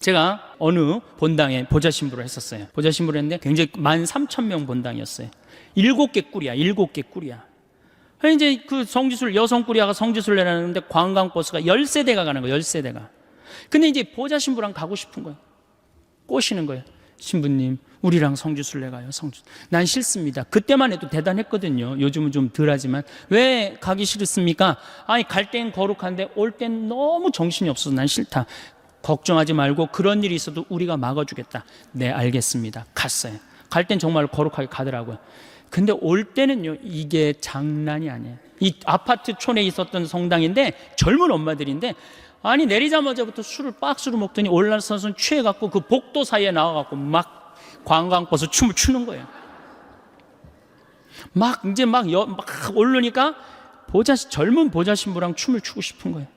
제가 어느 본당에 보좌신부를 했었어요. 보좌신부를 했는데 굉장히 13,000명 본당이었어요. 7개 꿀이야. 7개 꿀이야. 이제 그 성지순례, 여성 꿀이야가 성지순례를 하는데 관광버스가 10세대가 가는 거예요. 10세대가. 근데 이제 보좌신부랑 가고 싶은 거예요. 꼬시는 거예요. 신부님, 우리랑 성지순례 가요. 난 싫습니다. 그때만 해도 대단했거든요. 요즘은 좀 덜하지만. 왜 가기 싫습니까? 아니, 갈 땐 거룩한데 올 땐 너무 정신이 없어서 난 싫다. 걱정하지 말고 그런 일이 있어도 우리가 막아주겠다. 네, 알겠습니다. 갔어요. 갈 땐 정말 거룩하게 가더라고요. 근데 올 때는요, 이게 장난이 아니에요. 이 아파트촌에 있었던 성당인데 젊은 엄마들인데, 아니 내리자마자부터 술을 박스로 먹더니 올라서서 취해갖고 그 복도 사이에 나와갖고 막 관광버스 춤을 추는 거예요. 막 이제 막 오르니까 젊은 보좌신부랑 춤을 추고 싶은 거예요.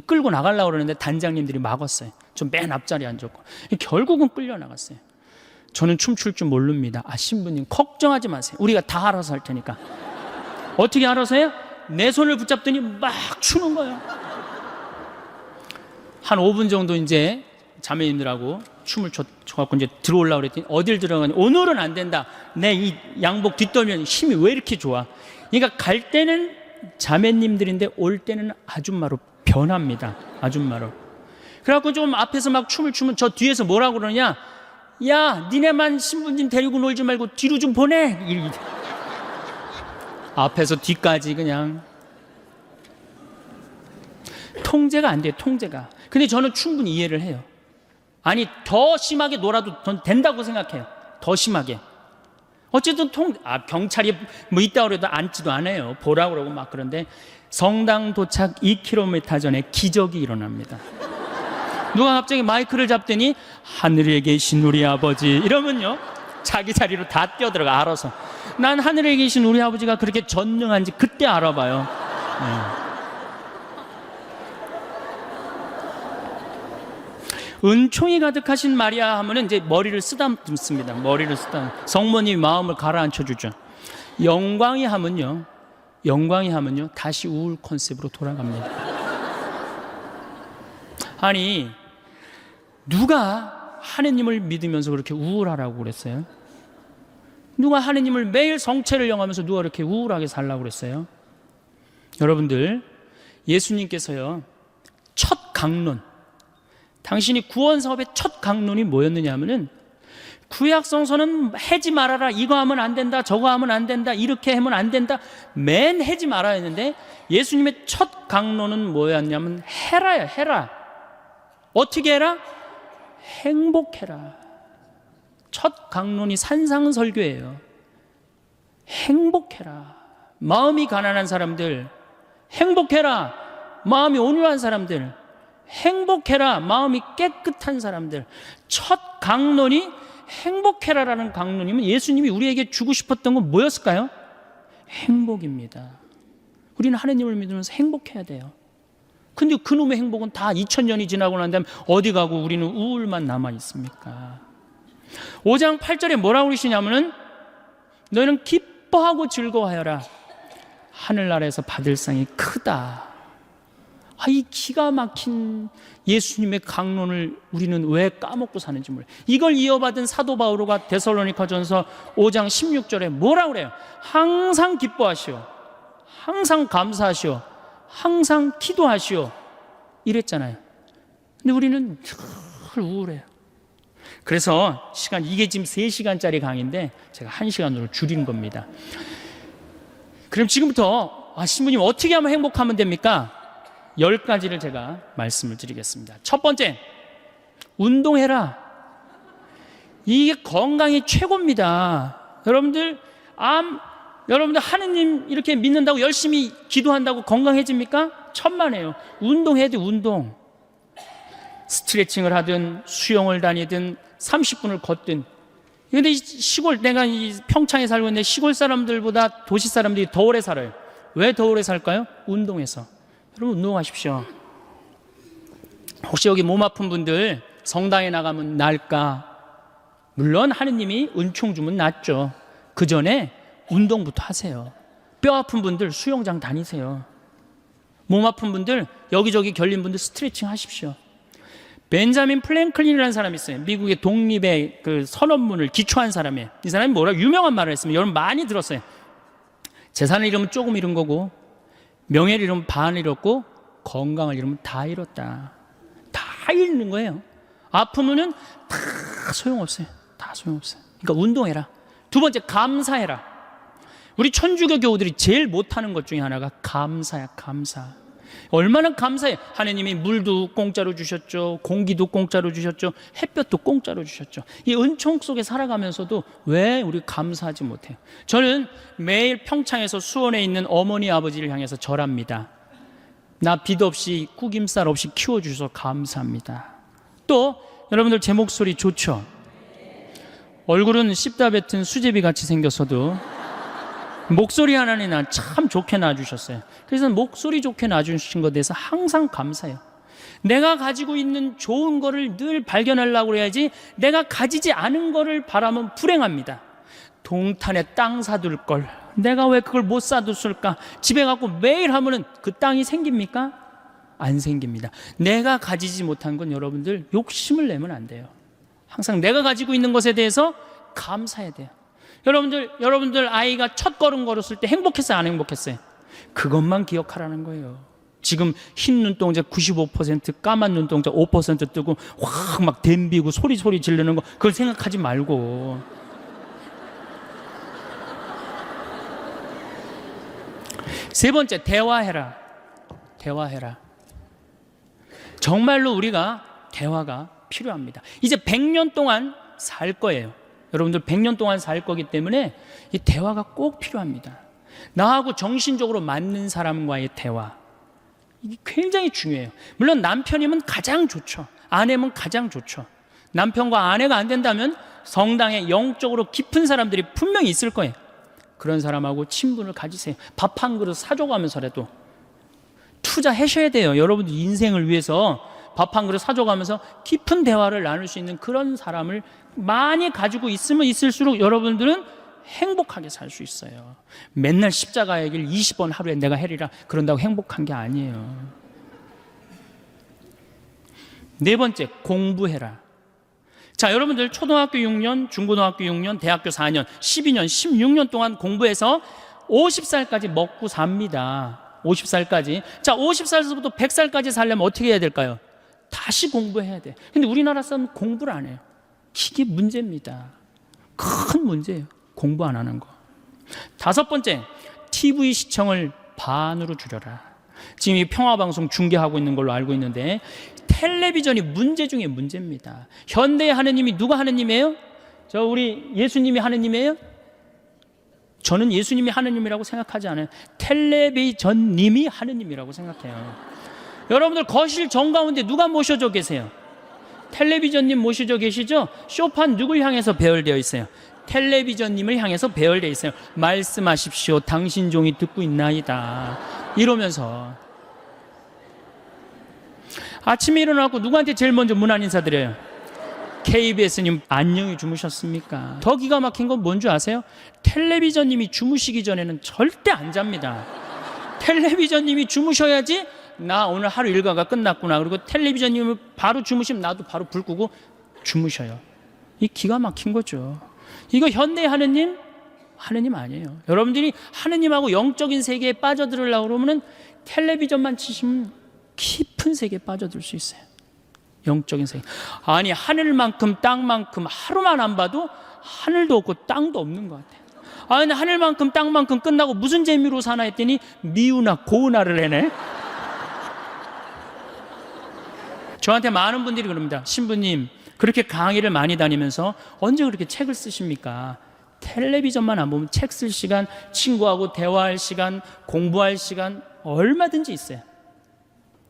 끌고 나가려고 그러는데 단장님들이 막았어요. 좀 맨 앞자리에 앉았고. 결국은 끌려 나갔어요. 저는 춤출 줄 모릅니다. 아, 신부님 걱정하지 마세요. 우리가 다 알아서 할 테니까. 어떻게 알아서 해요? 내 손을 붙잡더니 막 추는 거예요. 한 5분 정도 이제 자매님들하고 춤을 춰갖고 이제 들어오려고 그랬더니 어딜 들어가니 오늘은 안 된다. 내 이 양복 뒷덜면 힘이 왜 이렇게 좋아? 그러니까 갈 때는 자매님들인데 올 때는 아줌마로 변합니다. 아줌마로. 그래갖고 좀 앞에서 막 춤을 추면 저 뒤에서 뭐라고 그러냐? 야, 니네만 신부님 데리고 놀지 말고 뒤로 좀 보내. 앞에서 뒤까지 그냥 통제가 안 돼요. 통제가. 근데 저는 충분히 이해를 해요. 아니, 더 심하게 놀아도 전 된다고 생각해요. 더 심하게. 어쨌든 경찰이 뭐 있다 그래도 앉지도 않아요. 보라고 그러고 막. 그런데 성당 도착 2km 전에 기적이 일어납니다. 누가 갑자기 마이크를 잡더니 하늘에 계신 우리 아버지 이러면요, 자기 자리로 다 뛰어들어가. 알아서. 난 하늘에 계신 우리 아버지가 그렇게 전능한지 그때 알아봐요. 은총이 가득하신 마리아 하면은 이제 머리를 쓰다듬습니다. 머리를 성모님이 마음을 가라앉혀 주죠. 영광이 하면요 다시 우울 컨셉으로 돌아갑니다. 아니, 누가 하느님을 믿으면서 그렇게 우울하라고 그랬어요? 누가 하느님을 매일 성체를 영하면서 누가 그렇게 우울하게 살라고 그랬어요? 여러분들, 예수님께서요, 첫 강론, 당신이 구원 사업의 첫 강론이 뭐였느냐 하면은, 구약 성서는 해지 말아라, 이거 하면 안 된다, 저거 하면 안 된다, 이렇게 하면 안 된다, 맨 해지 말아야 했는데, 예수님의 첫 강론은 뭐였냐면 해라야. 해라. 어떻게 해라? 행복해라. 첫 강론이 산상설교예요. 행복해라. 마음이 가난한 사람들 행복해라. 마음이 온유한 사람들 행복해라. 마음이 깨끗한 사람들. 첫 강론이 행복해라라는 강론이면 예수님이 우리에게 주고 싶었던 건 뭐였을까요? 행복입니다. 우리는 하나님을 믿으면서 행복해야 돼요. 근데 그놈의 행복은 다 2000년이 지나고 난 다음에 어디 가고 우리는 우울만 남아 있습니까? 5장 8절에 뭐라고 그러시냐면은, 너희는 기뻐하고 즐거워하여라. 하늘나라에서 받을 상이 크다. 이 기가 막힌 예수님의 강론을 우리는 왜 까먹고 사는지 몰라요. 이걸 이어받은 사도 바오로가 데살로니가전서 5장 16절에 뭐라고 그래요? 항상 기뻐하시오, 항상 감사하시오, 항상 기도하시오, 이랬잖아요. 근데 우리는 늘 우울해요. 그래서 이게 지금 3시간짜리 강의인데 제가 1시간으로 줄인 겁니다. 그럼 지금부터 신부님 어떻게 하면 행복하면 됩니까? 10가지를 제가 말씀을 드리겠습니다. 첫 번째, 운동해라. 이게 건강이 최고입니다. 여러분들 하느님 이렇게 믿는다고 열심히 기도한다고 건강해집니까? 천만에요. 운동해야 돼. 운동. 스트레칭을 하든 수영을 다니든 30분을 걷든. 근데 내가 평창에 살고 있는데 시골 사람들보다 도시 사람들이 더 오래 살아요. 왜 더 오래 살까요? 운동해서. 여러분, 운동하십시오. 혹시 여기 몸 아픈 분들 성당에 나가면 나을까? 물론 하느님이 은총 주면 낫죠. 그 전에 운동부터 하세요. 뼈 아픈 분들 수영장 다니세요. 몸 아픈 분들 여기저기 결린 분들 스트레칭 하십시오. 벤자민 플랭클린이라는 사람이 있어요. 미국의 독립의 그 선언문을 기초한 사람이에요. 이 사람이 뭐라 유명한 말을 했습니다. 여러분 많이 들었어요. 재산을 잃으면 조금 잃은 거고, 명예를 잃으면 반 잃었고, 건강을 잃으면 다 잃었다. 다 잃는 거예요. 아프면은 다 소용없어요. 다 소용없어요. 그러니까 운동해라. 두 번째, 감사해라. 우리 천주교 교우들이 제일 못하는 것 중에 하나가 감사야. 감사. 얼마나 감사해. 하나님이 물도 공짜로 주셨죠, 공기도 공짜로 주셨죠, 햇볕도 공짜로 주셨죠. 이 은총 속에 살아가면서도 왜 우리 감사하지 못해요? 저는 매일 평창에서 수원에 있는 어머니 아버지를 향해서 절합니다. 나 빚 없이 구김살 없이 키워주셔서 감사합니다. 또 여러분들 제 목소리 좋죠? 얼굴은 씹다 뱉은 수제비 같이 생겼어도 목소리 하나는 참 좋게 낳아주셨어요. 그래서 목소리 좋게 낳아주신 것에 대해서 항상 감사해요. 내가 가지고 있는 좋은 거를 늘 발견하려고 해야지, 내가 가지지 않은 거를 바라면 불행합니다. 동탄에 땅 사둘 걸 내가 왜 그걸 못 사뒀을까? 집에 갖고 매일 하면은 그 땅이 생깁니까? 안 생깁니다. 내가 가지지 못한 건 여러분들 욕심을 내면 안 돼요. 항상 내가 가지고 있는 것에 대해서 감사해야 돼요. 여러분들 아이가 첫 걸음 걸었을 때 행복했어요, 안 행복했어요? 그것만 기억하라는 거예요. 지금 흰 눈동자 95%, 까만 눈동자 5% 뜨고 확 막 댐비고 소리 지르는 거, 그걸 생각하지 말고. 세 번째, 대화해라. 대화해라. 정말로 우리가 대화가 필요합니다. 이제 100년 동안 살 거예요. 여러분들 100년 동안 살 거기 때문에 이 대화가 꼭 필요합니다. 나하고 정신적으로 맞는 사람과의 대화, 이게 굉장히 중요해요. 물론 남편이면 가장 좋죠. 아내면 가장 좋죠. 남편과 아내가 안 된다면 성당에 영적으로 깊은 사람들이 분명히 있을 거예요. 그런 사람하고 친분을 가지세요. 밥 한 그릇 사줘가면서라도 투자하셔야 돼요. 여러분들 인생을 위해서 밥 한 그릇 사줘가면서 깊은 대화를 나눌 수 있는 그런 사람을 많이 가지고 있으면 있을수록 여러분들은 행복하게 살 수 있어요. 맨날 십자가의 길 20번 하루에 내가 해리라 그런다고 행복한 게 아니에요. 네 번째, 공부해라. 자, 여러분들 초등학교 6년, 중고등학교 6년, 대학교 4년, 12년, 16년 동안 공부해서 50살까지 먹고 삽니다. 50살까지. 자, 50살부터 100살까지 살려면 어떻게 해야 될까요? 다시 공부해야 돼. 근데 우리나라 사람은 공부를 안 해요. 이게 문제입니다. 큰 문제예요. 공부 안 하는 거. 다섯 번째, TV 시청을 반으로 줄여라. 지금 이 평화방송 중계하고 있는 걸로 알고 있는데 텔레비전이 문제 중에 문제입니다. 현대의 하느님이 누가 하느님이에요? 우리 예수님이 하느님이에요? 저는 예수님이 하느님이라고 생각하지 않아요. 텔레비전님이 하느님이라고 생각해요. 여러분들 거실 정가운데 누가 모셔져 계세요? 텔레비전님 모셔져 계시죠? 쇼판 누굴 향해서 배열되어 있어요? 텔레비전님을 향해서 배열되어 있어요. 말씀하십시오. 당신 종이 듣고 있나이다. 이러면서 아침에 일어나고 누구한테 제일 먼저 문안 인사드려요? KBS님 안녕히 주무셨습니까? 더 기가 막힌 건 뭔 줄 아세요? 텔레비전님이 주무시기 전에는 절대 안 잡니다. 텔레비전님이 주무셔야지 나 오늘 하루 일과가 끝났구나. 그리고 텔레비전님을 바로 주무시면 나도 바로 불 끄고 주무셔요. 이 기가 막힌 거죠. 이거 현대의 하느님? 하느님 아니에요. 여러분들이 하느님하고 영적인 세계에 빠져들으려고 그러면 텔레비전만 치시면 깊은 세계에 빠져들 수 있어요. 영적인 세계. 아니, 하늘만큼 땅만큼 하루만 안 봐도 하늘도 없고 땅도 없는 것 같아요. 아니, 하늘만큼 땅만큼 끝나고 무슨 재미로 사나 했더니 미우나 고우나를 해네. 저한테 많은 분들이 그럽니다. 신부님, 그렇게 강의를 많이 다니면서 언제 그렇게 책을 쓰십니까? 텔레비전만 안 보면 책 쓸 시간, 친구하고 대화할 시간, 공부할 시간 얼마든지 있어요.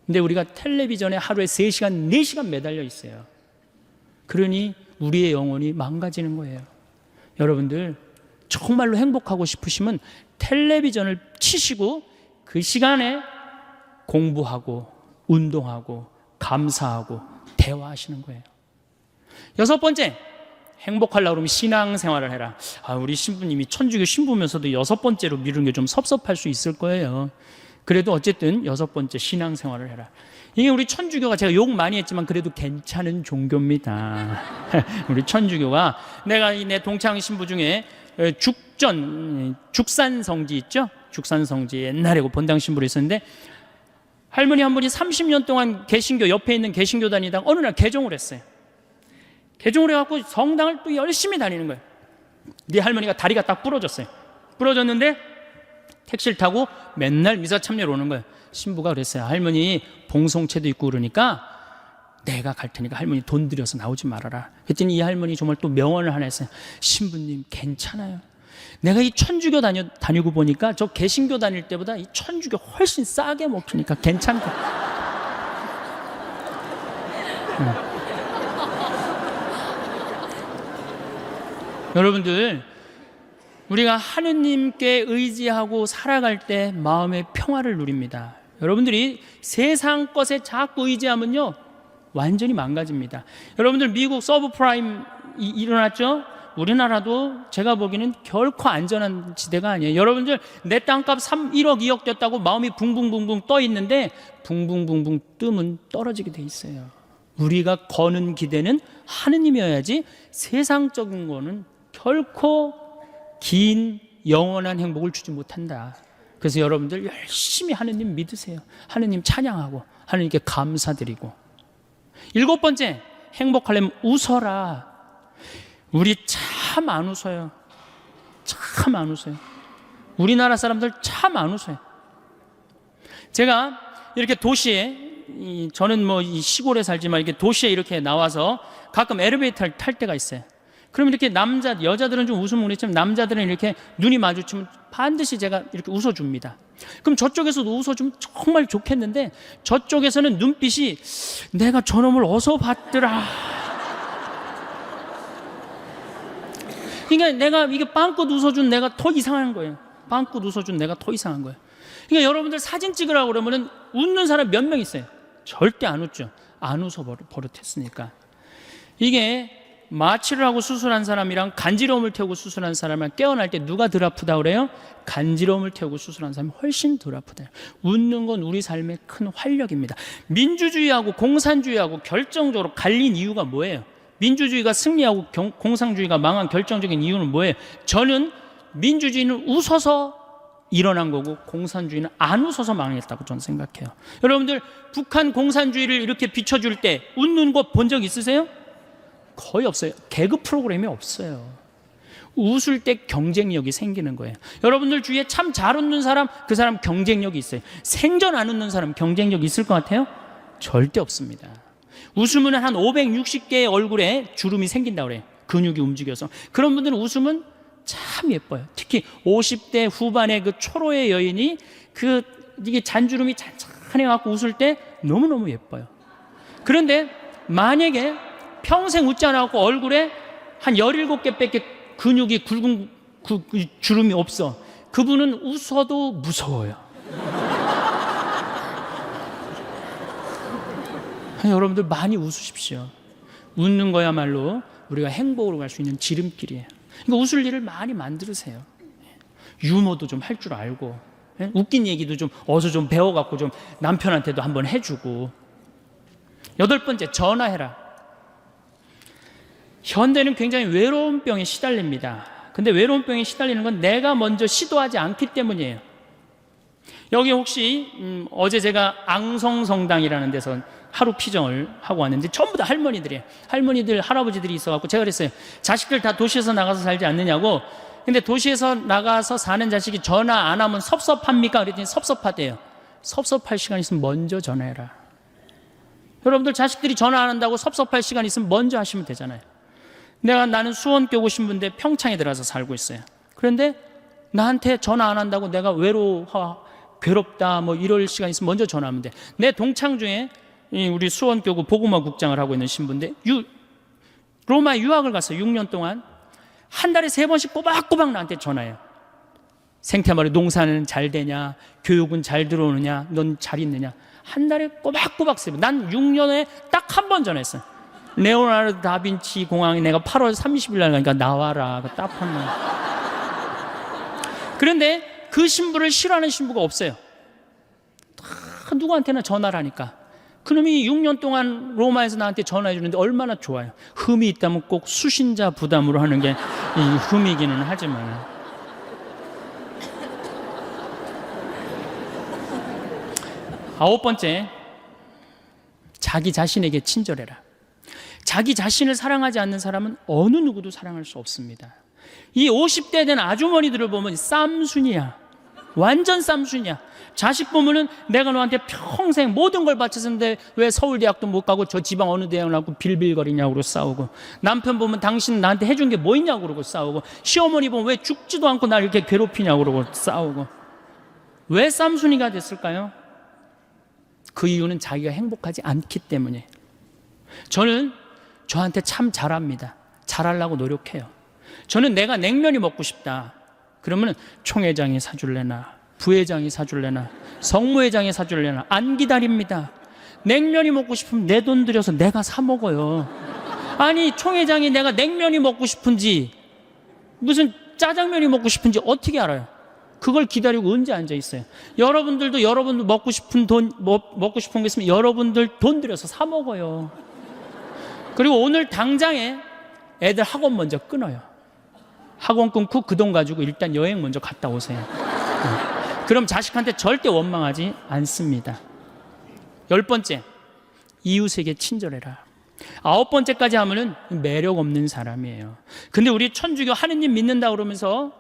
근데 우리가 텔레비전에 하루에 3시간, 4시간 매달려 있어요. 그러니 우리의 영혼이 망가지는 거예요. 여러분들 정말로 행복하고 싶으시면 텔레비전을 치시고 그 시간에 공부하고 운동하고 감사하고 대화하시는 거예요. 여섯 번째, 행복하려고 그러면 신앙생활을 해라. 우리 신부님이 천주교 신부면서도 여섯 번째로 미루는 게 좀 섭섭할 수 있을 거예요. 그래도 어쨌든 6번째 신앙생활을 해라. 이게 우리 천주교가, 제가 욕 많이 했지만 그래도 괜찮은 종교입니다. 우리 천주교가, 내가 내 동창 신부 중에 죽산성지 있죠? 죽산성지 옛날에 본당 신부로 있었는데, 할머니 한 분이 30년 동안 개신교, 옆에 있는 개신교 다니다가 어느 날 개종을 했어요. 개종을 해갖고 성당을 또 열심히 다니는 거예요. 네 할머니가 다리가 딱 부러졌어요. 부러졌는데 택시를 타고 맨날 미사 참여로 오는 거예요. 신부가 그랬어요. 할머니 봉송체도 있고 그러니까 내가 갈 테니까 할머니 돈 들여서 나오지 말아라. 그랬더니 이 할머니 정말 또 명언을 하나 했어요. 신부님 괜찮아요. 내가 이 천주교 다니고 보니까 저 개신교 다닐 때보다 이 천주교 훨씬 싸게 먹히니까 괜찮다. 여러분들, 우리가 하느님께 의지하고 살아갈 때 마음의 평화를 누립니다. 여러분들이 세상 것에 자꾸 의지하면요 완전히 망가집니다. 여러분들, 미국 서브프라임 일어났죠? 우리나라도 제가 보기에는 결코 안전한 지대가 아니에요. 여러분들, 내 땅값 1억 2억 됐다고 마음이 붕붕붕붕 떠 있는데 붕붕붕붕 뜨면 떨어지게 돼 있어요. 우리가 거는 기대는 하느님이어야지 세상적인 거는 결코 긴 영원한 행복을 주지 못한다. 그래서 여러분들 열심히 하느님 믿으세요. 하느님 찬양하고 하느님께 감사드리고. 7번째, 행복하려면 웃어라. 우리 참 안 웃어요. 참 안 웃어요. 우리나라 사람들 참 안 웃어요. 제가 이렇게 도시에, 저는 뭐 이 시골에 살지만 이렇게 도시에 이렇게 나와서 가끔 엘리베이터를 탈 때가 있어요. 그러면 이렇게 여자들은 좀 웃으면 그렇지만 남자들은 이렇게 눈이 마주치면 반드시 제가 이렇게 웃어줍니다. 그럼 저쪽에서도 웃어주면 정말 좋겠는데 저쪽에서는 눈빛이 내가 저놈을 어디서 봤더라. 그러니까 내가 이게 빵긋 웃어준 내가 더 이상한 거예요. 빵긋 웃어준 내가 더 이상한 거예요. 그러니까 여러분들 사진 찍으라고 그러면은 웃는 사람 몇 명 있어요? 절대 안 웃죠. 안 웃어 버릇했으니까. 이게 마취를 하고 수술한 사람이랑 간지러움을 태우고 수술한 사람이랑 깨어날 때 누가 덜 아프다 그래요? 간지러움을 태우고 수술한 사람이 훨씬 덜 아프다. 웃는 건 우리 삶의 큰 활력입니다. 민주주의하고 공산주의하고 결정적으로 갈린 이유가 뭐예요? 민주주의가 승리하고 공산주의가 망한 결정적인 이유는 뭐예요? 저는 민주주의는 웃어서 일어난 거고 공산주의는 안 웃어서 망했다고 저는 생각해요. 여러분들, 북한 공산주의를 이렇게 비춰줄 때 웃는 거 본 적 있으세요? 거의 없어요. 개그 프로그램이 없어요. 웃을 때 경쟁력이 생기는 거예요. 여러분들 주위에 참 잘 웃는 사람, 그 사람 경쟁력이 있어요. 생전 안 웃는 사람 경쟁력 있을 것 같아요? 절대 없습니다. 웃으면 한 560개의 얼굴에 주름이 생긴다고 그래요. 근육이 움직여서. 그런 분들은 웃으면 참 예뻐요. 특히 50대 후반의 그 초로의 여인이 이게 잔주름이 잔잔해 갖고 웃을 때 너무너무 예뻐요. 그런데 만약에 평생 웃지 않아갖고 얼굴에 한 17개밖에 근육이 굵은 그 주름이 없어. 그분은 웃어도 무서워요. 여러분들 많이 웃으십시오. 웃는 거야말로 우리가 행복으로 갈 수 있는 지름길이에요. 그러니까 웃을 일을 많이 만들으세요. 유머도 좀 할 줄 알고, 웃긴 얘기도 좀 어서 좀 배워갖고 좀 남편한테도 한번 해주고. 8번째, 전화해라. 현대는 굉장히 외로운 병에 시달립니다. 근데 외로운 병에 시달리는 건 내가 먼저 시도하지 않기 때문이에요. 여기 혹시 어제 제가 앙성성당이라는 데서 하루 피정을 하고 왔는데 전부 다 할머니들이에요. 할머니들, 할아버지들이 있어갖고 제가 그랬어요. 자식들 다 도시에서 나가서 살지 않느냐고. 근데 도시에서 나가서 사는 자식이 전화 안 하면 섭섭합니까? 그랬더니 섭섭하대요. 섭섭할 시간 있으면 먼저 전화해라. 여러분들, 자식들이 전화 안 한다고 섭섭할 시간 있으면 먼저 하시면 되잖아요. 나는 수원교구 신부인데 평창에 들어서 살고 있어요. 그런데 나한테 전화 안 한다고 내가 괴롭다 뭐 이럴 시간 있으면 먼저 전화하면 돼. 내 동창 중에 우리 수원교구 복음화 국장을 하고 있는 신부인데 로마 유학을 갔어요. 6년 동안 한 달에 3번씩 꼬박꼬박 나한테 전화해요. 생태마을에 농사는 잘 되냐, 교육은 잘 들어오느냐, 넌 잘 있느냐. 한 달에 꼬박꼬박 써요. 난 6년에 딱 한 번 전화했어요. 레오나르도 다빈치 공항에 내가 8월 30일 날 가니까 나와라. 딱 한 번. 그런데 그 신부를 싫어하는 신부가 없어요. 누구한테나 전화를 하니까. 그놈이 6년 동안 로마에서 나한테 전화해 주는데 얼마나 좋아요. 흠이 있다면 꼭 수신자 부담으로 하는 게 이 흠이기는 하지만. 아홉 번째, 자기 자신에게 친절해라. 자기 자신을 사랑하지 않는 사람은 어느 누구도 사랑할 수 없습니다. 이 50대 된 아주머니들을 보면 쌈순이야. 완전 쌈순이야. 자식 보면은 내가 너한테 평생 모든 걸 바쳤는데 왜 서울대학도 못 가고 저 지방 어느 대학을 나고 빌빌거리냐고 그러고 싸우고, 남편 보면 당신 나한테 해준 게 뭐 있냐고 그러고 싸우고, 시어머니 보면 왜 죽지도 않고 날 이렇게 괴롭히냐고 그러고 싸우고. 왜 쌈순이가 됐을까요? 그 이유는 자기가 행복하지 않기 때문에. 저는 저한테 참 잘합니다. 잘하려고 노력해요. 저는 내가 냉면이 먹고 싶다 그러면 총회장이 사줄래나 부회장이 사줄래나 성무회장이 사줄래나 안 기다립니다. 냉면이 먹고 싶으면 내 돈 들여서 내가 사 먹어요. 아니, 총회장이 내가 냉면이 먹고 싶은지 무슨 짜장면이 먹고 싶은지 어떻게 알아요? 그걸 기다리고 언제 앉아 있어요? 여러분들도 여러분들 먹고 싶은 먹고 싶은 게 있으면 여러분들 돈 들여서 사 먹어요. 그리고 오늘 당장에 애들 학원 먼저 끊어요. 학원 끊고 그 돈 가지고 일단 여행 먼저 갔다 오세요. 그럼 자식한테 절대 원망하지 않습니다. 10번째, 이웃에게 친절해라. 9번째까지 하면은 매력 없는 사람이에요. 근데 우리 천주교 하느님 믿는다 그러면서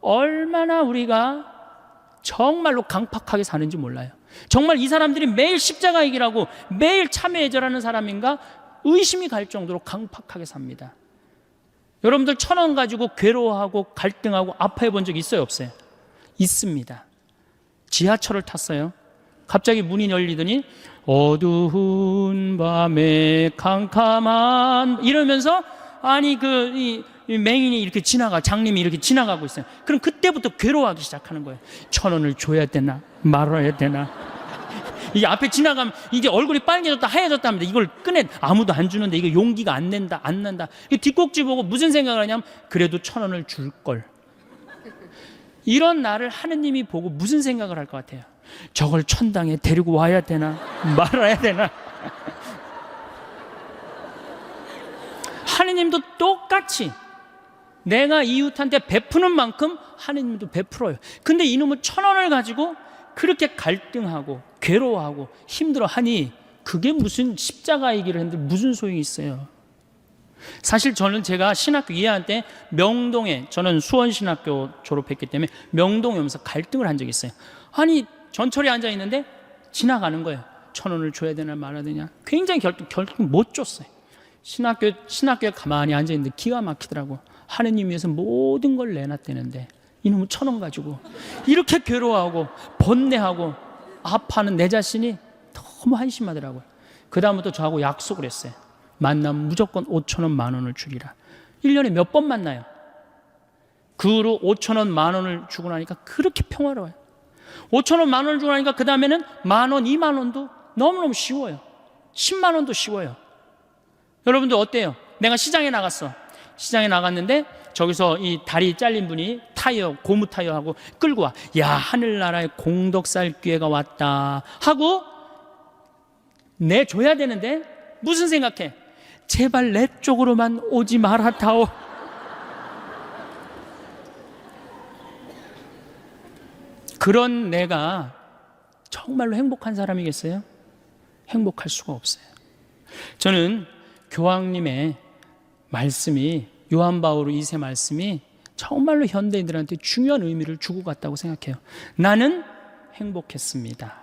얼마나 우리가 정말로 강팍하게 사는지 몰라요. 정말 이 사람들이 매일 십자가 얘기라고 매일 참회 예절하는 사람인가 의심이 갈 정도로 강팍하게 삽니다. 여러분들 1,000원 가지고 괴로워하고 갈등하고 아파해 본 적 있어요, 없어요? 있습니다. 지하철을 탔어요. 갑자기 문이 열리더니 어두운 밤에 캄캄한 이러면서, 아니 이 맹인이 이렇게 장님이 이렇게 지나가고 있어요. 그럼 그때부터 괴로워하기 시작하는 거예요. 1,000원을 줘야 되나 말아야 되나. 이게 앞에 지나가면 이게 얼굴이 빨개졌다 하얘졌다 합니다. 이걸 꺼내, 아무도 안 주는데 이게 용기가 안 난다. 뒷꼭지 보고 무슨 생각을 하냐면 그래도 1,000원을 줄 걸. 이런 나를 하느님이 보고 무슨 생각을 할 것 같아요? 저걸 천당에 데리고 와야 되나 말아야 되나. 하느님도 똑같이 내가 이웃한테 베푸는 만큼 하느님도 베풀어요. 근데 이놈은 1,000원을 가지고 그렇게 갈등하고 괴로워하고 힘들어하니 그게 무슨 십자가의 길을 했는데 무슨 소용이 있어요? 사실 저는 제가 신학교 2학년 때 명동에, 저는 수원신학교 졸업했기 때문에 명동에 오면서 갈등을 한 적이 있어요. 아니, 전철에 앉아 있는데 지나가는 거예요. 1,000원을 줘야 되나 말아야 되냐. 굉장히 결국 못 줬어요. 신학교에 가만히 앉아 있는데 기가 막히더라고. 하느님 위해서 모든 걸 내놨대는데 이놈은 1,000원 가지고 이렇게 괴로워하고 번뇌하고 아파하는 내 자신이 너무 한심하더라고요. 그 다음부터 저하고 약속을 했어요. 만나면 무조건 5,000원, 10,000원을 주리라. 1년에 몇 번 만나요? 그 후로 5,000원, 10,000원을 주고 나니까 그렇게 평화로워요. 5,000원, 10,000원을 주고 나니까 그 다음에는 10,000원, 20,000원도 너무너무 쉬워요. 100,000원도 쉬워요. 여러분들 어때요? 내가 시장에 나갔어. 시장에 나갔는데 저기서 이 다리 잘린 분이 타이어, 고무 타이어하고 끌고 와. 야, 하늘나라에 공덕살 기회가 왔다 하고 내줘야 되는데 무슨 생각해? 제발 내 쪽으로만 오지 말아다오. 그런 내가 정말로 행복한 사람이겠어요? 행복할 수가 없어요. 저는 교황님의 말씀이, 요한 바오로 2세 말씀이 정말로 현대인들한테 중요한 의미를 주고 갔다고 생각해요. 나는 행복했습니다.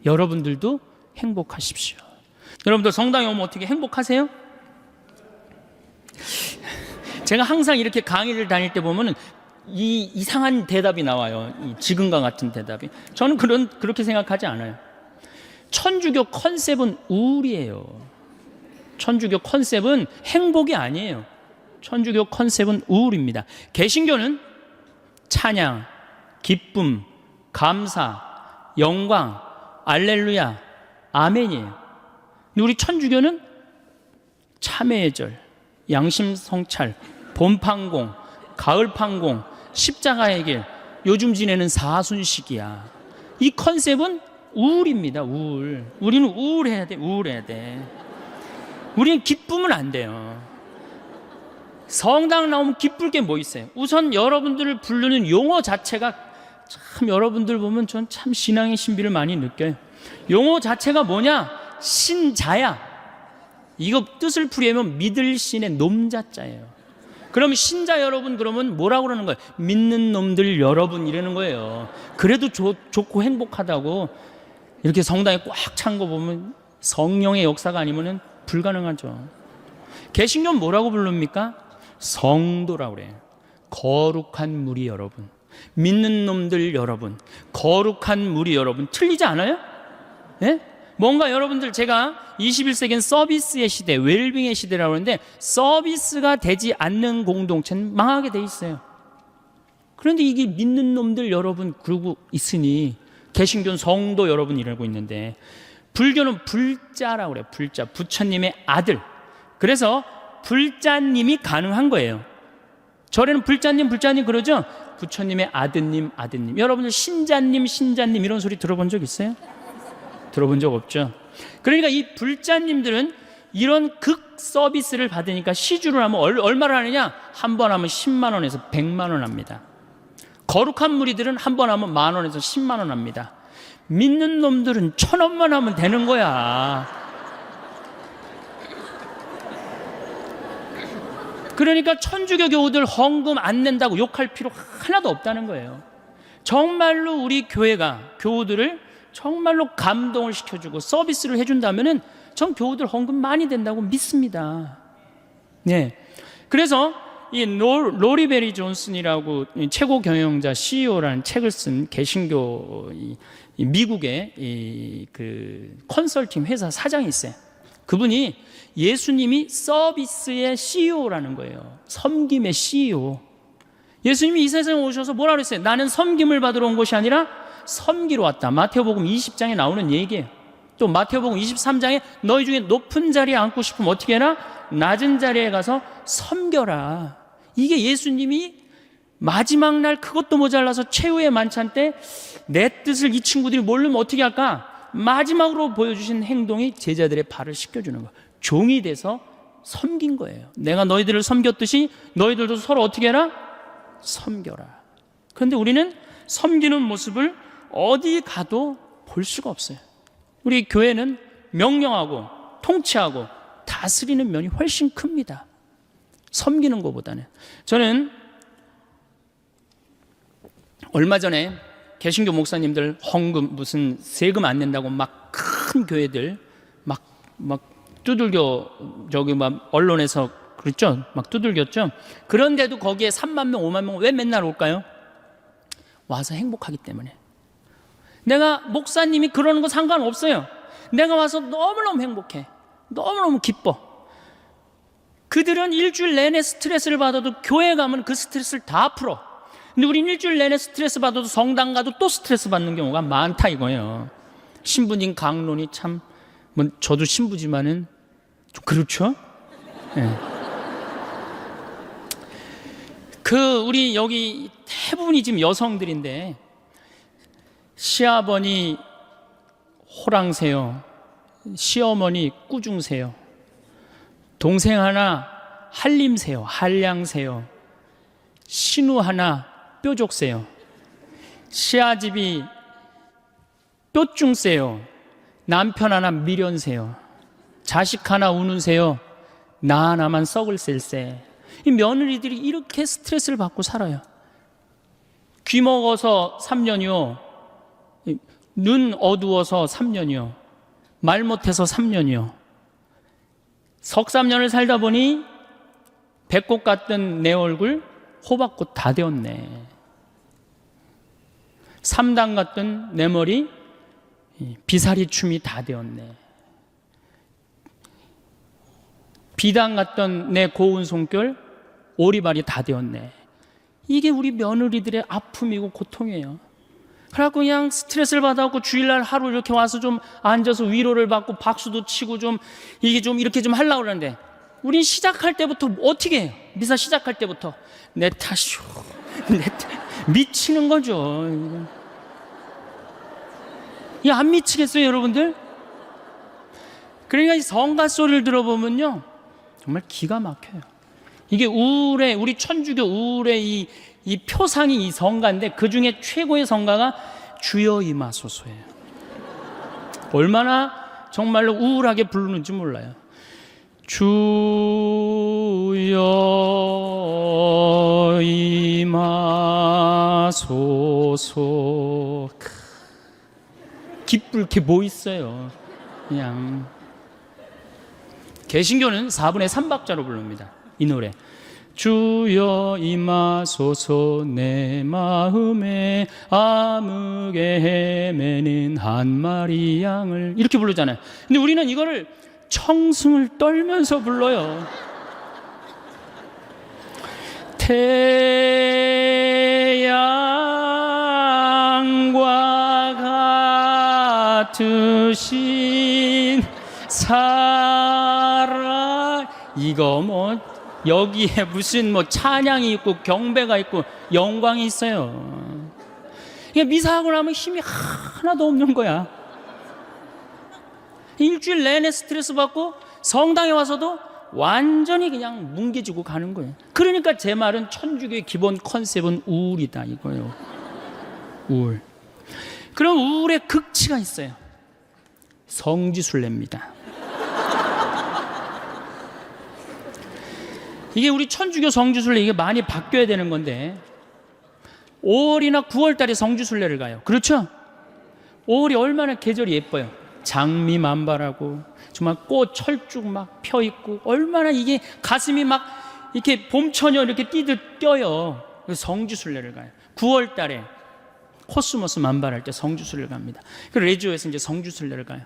여러분들도 행복하십시오. 여러분들 성당에 오면 어떻게 행복하세요? 제가 항상 이렇게 강의를 다닐 때 보면 이 이상한 대답이 나와요. 이 지금과 같은 대답이. 저는 그렇게 생각하지 않아요. 천주교 컨셉은 우울이에요. 천주교 컨셉은 행복이 아니에요. 천주교 컨셉은 우울입니다. 개신교는 찬양, 기쁨, 감사, 영광, 알렐루야, 아멘이에요. 근데 우리 천주교는 참회예절, 양심성찰, 봄판공, 가을판공, 십자가의 길, 요즘 지내는 사순식이야. 이 컨셉은 우울입니다. 우울. 우리는 우울해야 돼. 우울해야 돼. 우리는 기쁘면 안 돼요. 성당 나오면 기쁠 게 뭐 있어요? 우선 여러분들을 부르는 용어 자체가 참, 여러분들 보면 전 참 신앙의 신비를 많이 느껴요. 용어 자체가 뭐냐? 신자야. 이거 뜻을 풀이하면 믿을 신의 놈자자예요. 그럼 신자 여러분, 그러면 뭐라고 그러는 거예요? 믿는 놈들 여러분 이러는 거예요. 그래도 좋고 행복하다고. 이렇게 성당에 꽉 찬 거 보면 성령의 역사가 아니면 불가능하죠. 개신교는 뭐라고 부릅니까? 성도라고 그래요. 거룩한 무리 여러분, 믿는 놈들 여러분, 거룩한 무리 여러분. 틀리지 않아요? 예? 뭔가 여러분들, 제가 21세기는 서비스의 시대, 웰빙의 시대라고 하는데, 서비스가 되지 않는 공동체는 망하게 돼 있어요. 그런데 이게 믿는 놈들 여러분 그러고 있으니, 개신교는 성도 여러분 이라고 있는데, 불교는 불자라고 그래요. 불자, 부처님의 아들. 그래서 불자님이 가능한 거예요. 절에는 불자님 그러죠? 부처님의 아드님. 여러분들 신자님 이런 소리 들어본 적 있어요? 들어본 적 없죠? 그러니까 이 불자님들은 이런 극 서비스를 받으니까 시주를 하면 얼마를 하느냐? 한 번 하면 10만 원에서 100만 원 합니다. 거룩한 무리들은 한 번 하면 1만 원에서 10만 원 합니다. 믿는 놈들은 1,000원만 하면 되는 거야. 그러니까 천주교 교우들 헌금 안 낸다고 욕할 필요 하나도 없다는 거예요. 정말로 우리 교회가 교우들을 정말로 감동을 시켜주고 서비스를 해준다면은 전 교우들 헌금 많이 된다고 믿습니다. 네. 그래서 이 로리 베리 존슨이라고 최고 경영자 CEO라는 책을 쓴 개신교 미국의 그 컨설팅 회사 사장이 있어요. 그분이 예수님이 서비스의 CEO라는 거예요. 섬김의 CEO. 예수님이 이 세상에 오셔서 뭐라 그랬어요? 나는 섬김을 받으러 온 것이 아니라 섬기러 왔다. 마태복음 20장에 나오는 얘기예요. 또 마태복음 23장에 너희 중에 높은 자리에 앉고 싶으면 어떻게 해라? 낮은 자리에 가서 섬겨라. 이게 예수님이 마지막 날 그것도 모자라서 최후의 만찬 때 내 뜻을 이 친구들이 모르면 어떻게 할까? 마지막으로 보여주신 행동이 제자들의 발을 씻겨주는 거예요. 종이 돼서 섬긴 거예요. 내가 너희들을 섬겼듯이 너희들도 서로 어떻게 해라? 섬겨라. 그런데 우리는 섬기는 모습을 어디 가도 볼 수가 없어요. 우리 교회는 명령하고 통치하고 다스리는 면이 훨씬 큽니다. 섬기는 것보다는. 저는 얼마 전에 개신교 목사님들 헌금 무슨 세금 안 낸다고 막 큰 교회들 막 두들겨, 저기 막 언론에서 그랬죠? 막 두들겼죠? 그런데도 거기에 3만 명, 5만 명 왜 맨날 올까요? 와서 행복하기 때문에. 내가 목사님이 그러는 거 상관없어요. 내가 와서 너무너무 행복해. 너무너무 기뻐. 그들은 일주일 내내 스트레스를 받아도 교회 가면 그 스트레스를 다 풀어. 근데 우린 일주일 내내 스트레스 받아도 성당 가도 또 스트레스 받는 경우가 많다 이거예요. 신부님 강론이 참, 뭐 저도 신부지만은 좀 그렇죠? 네. 우리 여기 대부분이 지금 여성들인데, 시아버니 호랑새요, 시어머니 꾸중새요, 동생 하나 한림새요, 한량새요, 신우 하나 뾰족새요, 시아집이 뾰중새요, 남편 하나 미련새요, 자식 하나 우는새요, 나 하나만 썩을 셀새. 이 며느리들이 이렇게 스트레스를 받고 살아요. 귀 먹어서 3년이요, 눈 어두워서 3년이요, 말 못해서 3년이요, 석 3년을 살다 보니 배꼽 같던 내 얼굴 호박꽃 다 되었네. 3단 같던 내 머리 비사리 춤이 다 되었네. 비단 같던 내 고운 손결 오리발이 다 되었네. 이게 우리 며느리들의 아픔이고 고통이에요. 그래갖고 그냥 스트레스를 받아갖고 주일날 하루 이렇게 와서 좀 앉아서 위로를 받고 박수도 치고 좀 이게 좀 이렇게 좀 하려고 그러는데, 우린 시작할 때부터 어떻게 해요? 미사 시작할 때부터 내 탓이요, 내 탓, 미치는 거죠. 이 안 미치겠어요, 여러분들? 그러니까 이 성가 소리를 들어보면요, 정말 기가 막혀요. 이게 우울의, 우리 천주교 우울의 이 표상이 이 성가인데, 그 중에 최고의 성가가 주여 임하소서예요. 얼마나 정말로 우울하게 부르는지 몰라요. 주여 임하소서. 기쁠 게 뭐 있어요. 그냥. 개신교는 4분의 3박자로 부릅니다, 이 노래. 주여 임하소서 내 마음에 암흑에 헤매는 한 마리 양을, 이렇게 부르잖아요. 근데 우리는 이거를 청승을 떨면서 불러요. 태양과 같으신 사랑, 이거 뭐 여기에 무슨 뭐 찬양이 있고 경배가 있고 영광이 있어요. 그러니까 미사하고 나면 힘이 하나도 없는 거야. 일주일 내내 스트레스 받고 성당에 와서도 완전히 그냥 뭉개지고 가는 거예요. 그러니까 제 말은 천주교의 기본 컨셉은 우울이다 이거예요. 우울. 그럼 우울의 극치가 있어요. 성지순례입니다. 이게 우리 천주교 성지순례, 이게 많이 바뀌어야 되는 건데 5월이나 9월 달에 성지순례를 가요. 그렇죠? 5월이 얼마나 계절이 예뻐요. 장미 만발하고 정말 꽃 철쭉 막 펴있고 얼마나 이게 가슴이 막 이렇게 봄처녀 이렇게 뛰듯 뛰어요. 그래서 성지순례를 가요. 9월 달에 코스모스 만발할 때 성지순례를 갑니다. 그리고 레지오에서 이제 성지순례를 가요.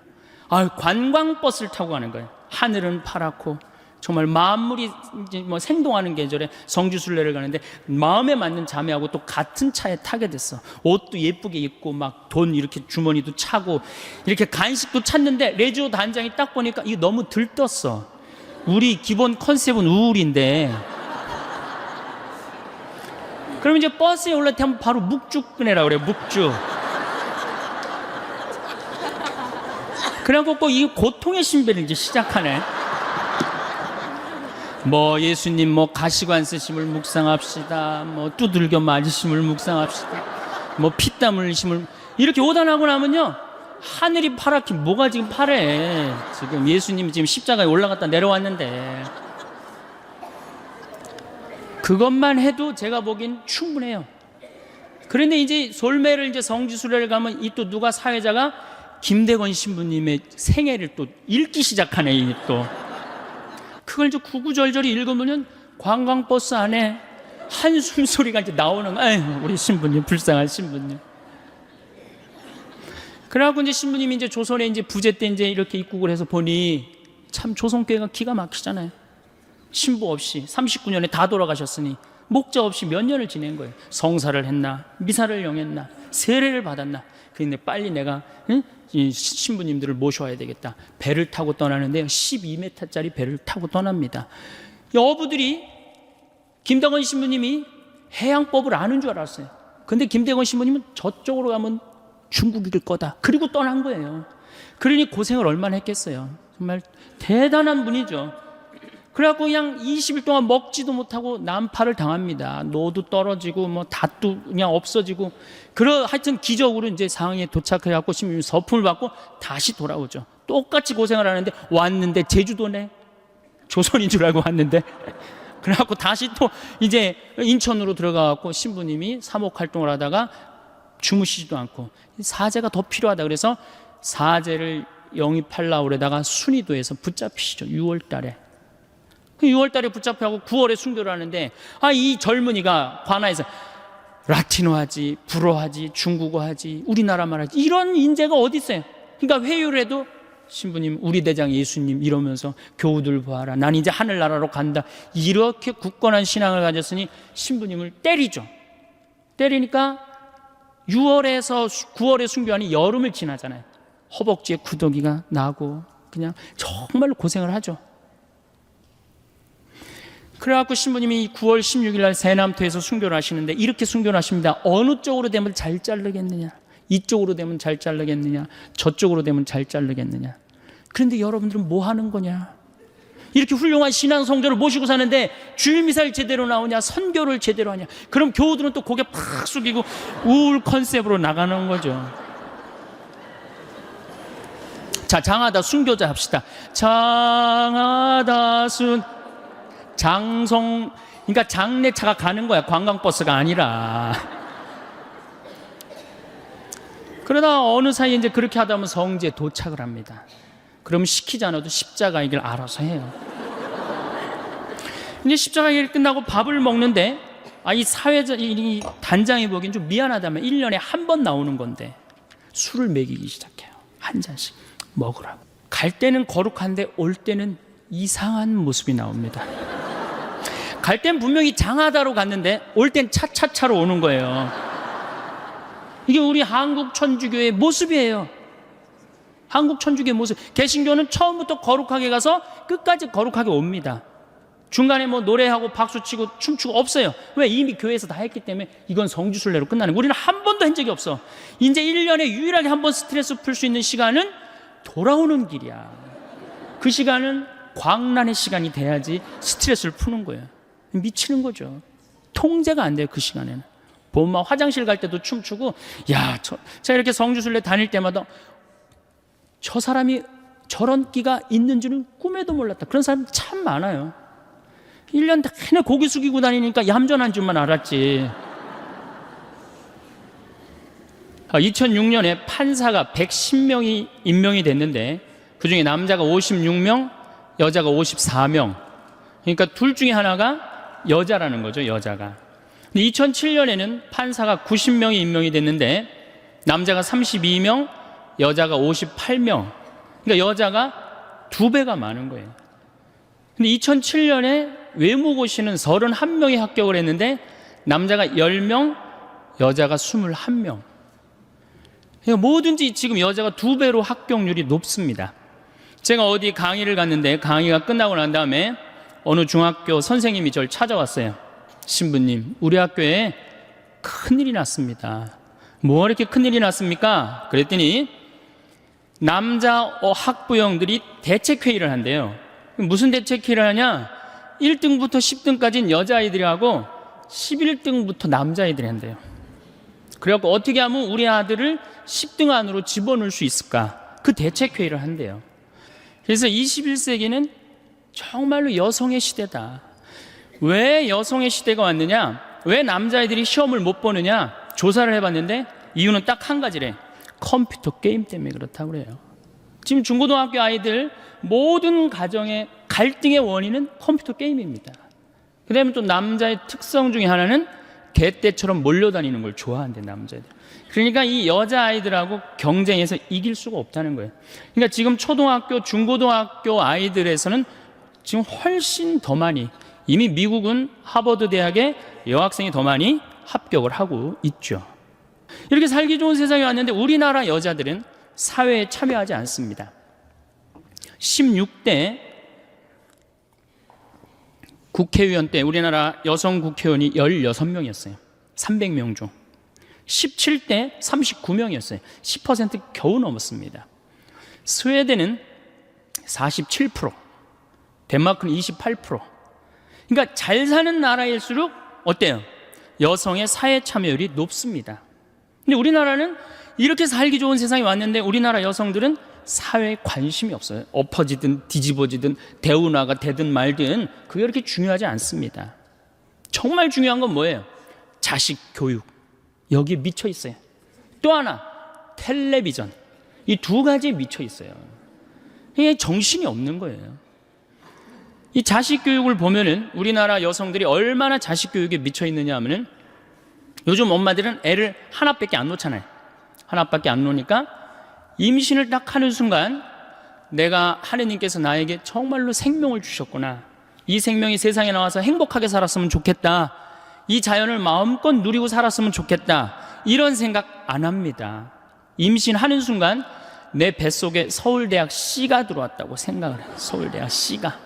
관광버스를 타고 가는 거예요. 하늘은 파랗고 정말 만물이 이제 뭐 생동하는 계절에 성지순례를 가는데 마음에 맞는 자매하고 또 같은 차에 타게 됐어. 옷도 예쁘게 입고 막 돈 이렇게 주머니도 차고 이렇게 간식도 찾는데 레지오 단장이 딱 보니까 이게 너무 들떴어. 우리 기본 컨셉은 우울인데. 그럼 이제 버스에 올라타면 바로 묵죽 꺼내라 그래. 묵죽. 그래갖고 이 고통의 신배를 이제 시작하네. 뭐 예수님 뭐 가시관 쓰심을 묵상합시다. 뭐 두들겨 맞으심을 묵상합시다. 뭐 피땀 흘리심을, 이렇게 오단하고 나면요 하늘이 파랗게, 뭐가 지금 파래. 지금 예수님이 지금 십자가에 올라갔다 내려왔는데 그것만 해도 제가 보기엔 충분해요. 그런데 이제 솔매를 이제 성지순례를 가면 이 또 누가 사회자가 김대건 신부님의 생애를 또 읽기 시작하네. 이 또 그걸 이제 구구절절히 읽으면 관광버스 안에 한숨 소리가 이제 나오는 거야. 아유, 우리 신부님, 불쌍한 신부님. 그래갖고 이제 신부님이 이제 조선에 이제 부재 때 이제 이렇게 입국을 해서 보니 참 조선교회가 기가 막히잖아요. 신부 없이 39년에 다 돌아가셨으니 목자 없이 몇 년을 지낸 거예요. 성사를 했나, 미사를 영했나, 세례를 받았나. 그런데 빨리 내가 이 신부님들을 모셔와야 되겠다. 배를 타고 떠나는데 12m짜리 배를 타고 떠납니다. 이 어부들이 김대건 신부님이 해양법을 아는 줄 알았어요. 근데 김대건 신부님은 저쪽으로 가면 중국일 거다. 그리고 떠난 거예요. 그러니 고생을 얼마나 했겠어요. 정말 대단한 분이죠. 그래갖고 그냥 20일 동안 먹지도 못하고 난파를 당합니다. 노도 떨어지고 뭐 닷도 그냥 없어지고, 하여튼 기적으로 이제 상황에 도착해갖고 신부님 서품을 받고 다시 돌아오죠. 똑같이 고생을 하는데 왔는데 제주도네. 조선인 줄 알고 왔는데. 그래갖고 다시 또 이제 인천으로 들어가갖고 신부님이 사목 활동을 하다가 주무시지도 않고 사제가 더 필요하다 그래서 사제를 영입하려고 그러다가 순위도에서 붙잡히시죠. 6월 달에. 6월 달에 붙잡혀하고 9월에 순교를 하는데, 이 젊은이가 관아에서 라틴어 하지, 불어 하지, 중국어 하지, 우리나라 말 하지, 이런 인재가 어디 있어요? 그러니까 회유를 해도 신부님, 우리 대장 예수님 이러면서 교우들 보아라. 난 이제 하늘나라로 간다. 이렇게 굳건한 신앙을 가졌으니 신부님을 때리죠. 때리니까 6월에서 9월에 순교하니 여름을 지나잖아요. 허벅지에 구더기가 나고 그냥 정말로 고생을 하죠. 그래갖고 신부님이 9월 16일 날 세남토에서 순교를 하시는데 이렇게 순교를 하십니다. 어느 쪽으로 되면 잘 자르겠느냐. 이쪽으로 되면 잘 자르겠느냐, 저쪽으로 되면 잘 자르겠느냐. 그런데 여러분들은 뭐 하는 거냐? 이렇게 훌륭한 신앙 성도를 모시고 사는데 주일미사를 제대로 나오냐, 선교를 제대로 하냐. 그럼 교우들은 또 고개 팍 숙이고 우울 컨셉으로 나가는 거죠. 자, 장하다 순교자 합시다. 장하다 장성, 그러니까 장례차가 가는 거야. 관광버스가 아니라. 그러다 어느 사이에 이제 그렇게 하다 보면 성지에 도착을 합니다. 그럼 시키지 않아도 십자가의 길 알아서 해요. 이제 십자가의 길 끝나고 밥을 먹는데, 이 이 단장이 보기엔 좀 미안하다면 1년에 한 번 나오는 건데 술을 먹이기 시작해요. 한 잔씩 먹으라고. 갈 때는 거룩한데 올 때는 이상한 모습이 나옵니다. 갈 땐 분명히 장하다로 갔는데 올 땐 차차차로 오는 거예요. 이게 우리 한국 천주교의 모습이에요. 한국 천주교의 모습. 개신교는 처음부터 거룩하게 가서 끝까지 거룩하게 옵니다. 중간에 뭐 노래하고 박수치고 춤추고 없어요. 왜? 이미 교회에서 다 했기 때문에 이건 성지순례로 끝나는 거예요. 우리는 한 번도 한 적이 없어. 이제 1년에 유일하게 한 번 스트레스 풀 수 있는 시간은 돌아오는 길이야. 그 시간은 광란의 시간이 돼야지 스트레스를 푸는 거예요. 미치는 거죠. 통제가 안 돼요. 그 시간에는. 보면 화장실 갈 때도 춤추고, 야, 제가 이렇게 성지순례 다닐 때마다 저 사람이 저런 끼가 있는 줄은 꿈에도 몰랐다. 그런 사람 참 많아요. 1년 내내 고개 숙이고 다니니까 얌전한 줄만 알았지. 2006년에 판사가 110명이 임명이 됐는데 그중에 남자가 56명, 여자가 54명. 그러니까 둘 중에 하나가 여자라는 거죠. 여자가. 2007년에는 판사가 90명이 임명이 됐는데 남자가 32명, 여자가 58명. 그러니까 여자가 2배가 많은 거예요. 근데 2007년에 외무고시는 31명이 합격을 했는데 남자가 10명, 여자가 21명. 그러니까 뭐든지 지금 여자가 2배로 합격률이 높습니다. 제가 어디 강의를 갔는데 강의가 끝나고 난 다음에 어느 중학교 선생님이 저를 찾아왔어요. 신부님, 우리 학교에 큰일이 났습니다. 뭐 이렇게 큰일이 났습니까? 그랬더니 남자 학부형들이 대책회의를 한대요. 무슨 대책회의를 하냐? 1등부터 10등까지는 여자아이들이 하고 11등부터 남자아이들이 한대요. 그래갖고 어떻게 하면 우리 아들을 10등 안으로 집어넣을 수 있을까? 그 대책회의를 한대요. 그래서 21세기는 정말로 여성의 시대다. 왜 여성의 시대가 왔느냐? 왜 남자아이들이 시험을 못 보느냐? 조사를 해봤는데 이유는 딱 한 가지래. 컴퓨터 게임 때문에 그렇다고 그래요. 지금 중고등학교 아이들 모든 가정의 갈등의 원인은 컴퓨터 게임입니다. 그 다음에 또 남자의 특성 중에 하나는 개떼처럼 몰려다니는 걸 좋아한대, 남자애들. 그러니까 이 여자아이들하고 경쟁해서 이길 수가 없다는 거예요. 그러니까 지금 초등학교, 중고등학교 아이들에서는 지금 훨씬 더 많이, 이미 미국은 하버드 대학에 여학생이 더 많이 합격을 하고 있죠. 이렇게 살기 좋은 세상에 왔는데 우리나라 여자들은 사회에 참여하지 않습니다. 16대 국회의원 때 우리나라 여성 국회의원이 16명이었어요. 300명 중. 17대 39명이었어요. 10% 겨우 넘었습니다. 스웨덴은 47%, 덴마크는 28%. 그러니까 잘 사는 나라일수록 어때요? 여성의 사회 참여율이 높습니다. 근데 우리나라는 이렇게 살기 좋은 세상에 왔는데 우리나라 여성들은 사회에 관심이 없어요. 엎어지든 뒤집어지든 대운하가 되든 말든 그게 그렇게 중요하지 않습니다. 정말 중요한 건 뭐예요? 자식 교육. 여기에 미쳐 있어요. 또 하나, 텔레비전. 이 두 가지에 미쳐 있어요. 이게 정신이 없는 거예요. 이 자식 교육을 보면은 우리나라 여성들이 얼마나 자식 교육에 미쳐 있느냐 하면은 요즘 엄마들은 애를 하나밖에 안 놓잖아요. 하나밖에 안 놓으니까 임신을 딱 하는 순간 내가 하느님께서 나에게 정말로 생명을 주셨구나. 이 생명이 세상에 나와서 행복하게 살았으면 좋겠다. 이 자연을 마음껏 누리고 살았으면 좋겠다. 이런 생각 안 합니다. 임신하는 순간 내 뱃속에 서울대학 C가 들어왔다고 생각을 해요. 서울대학 C가.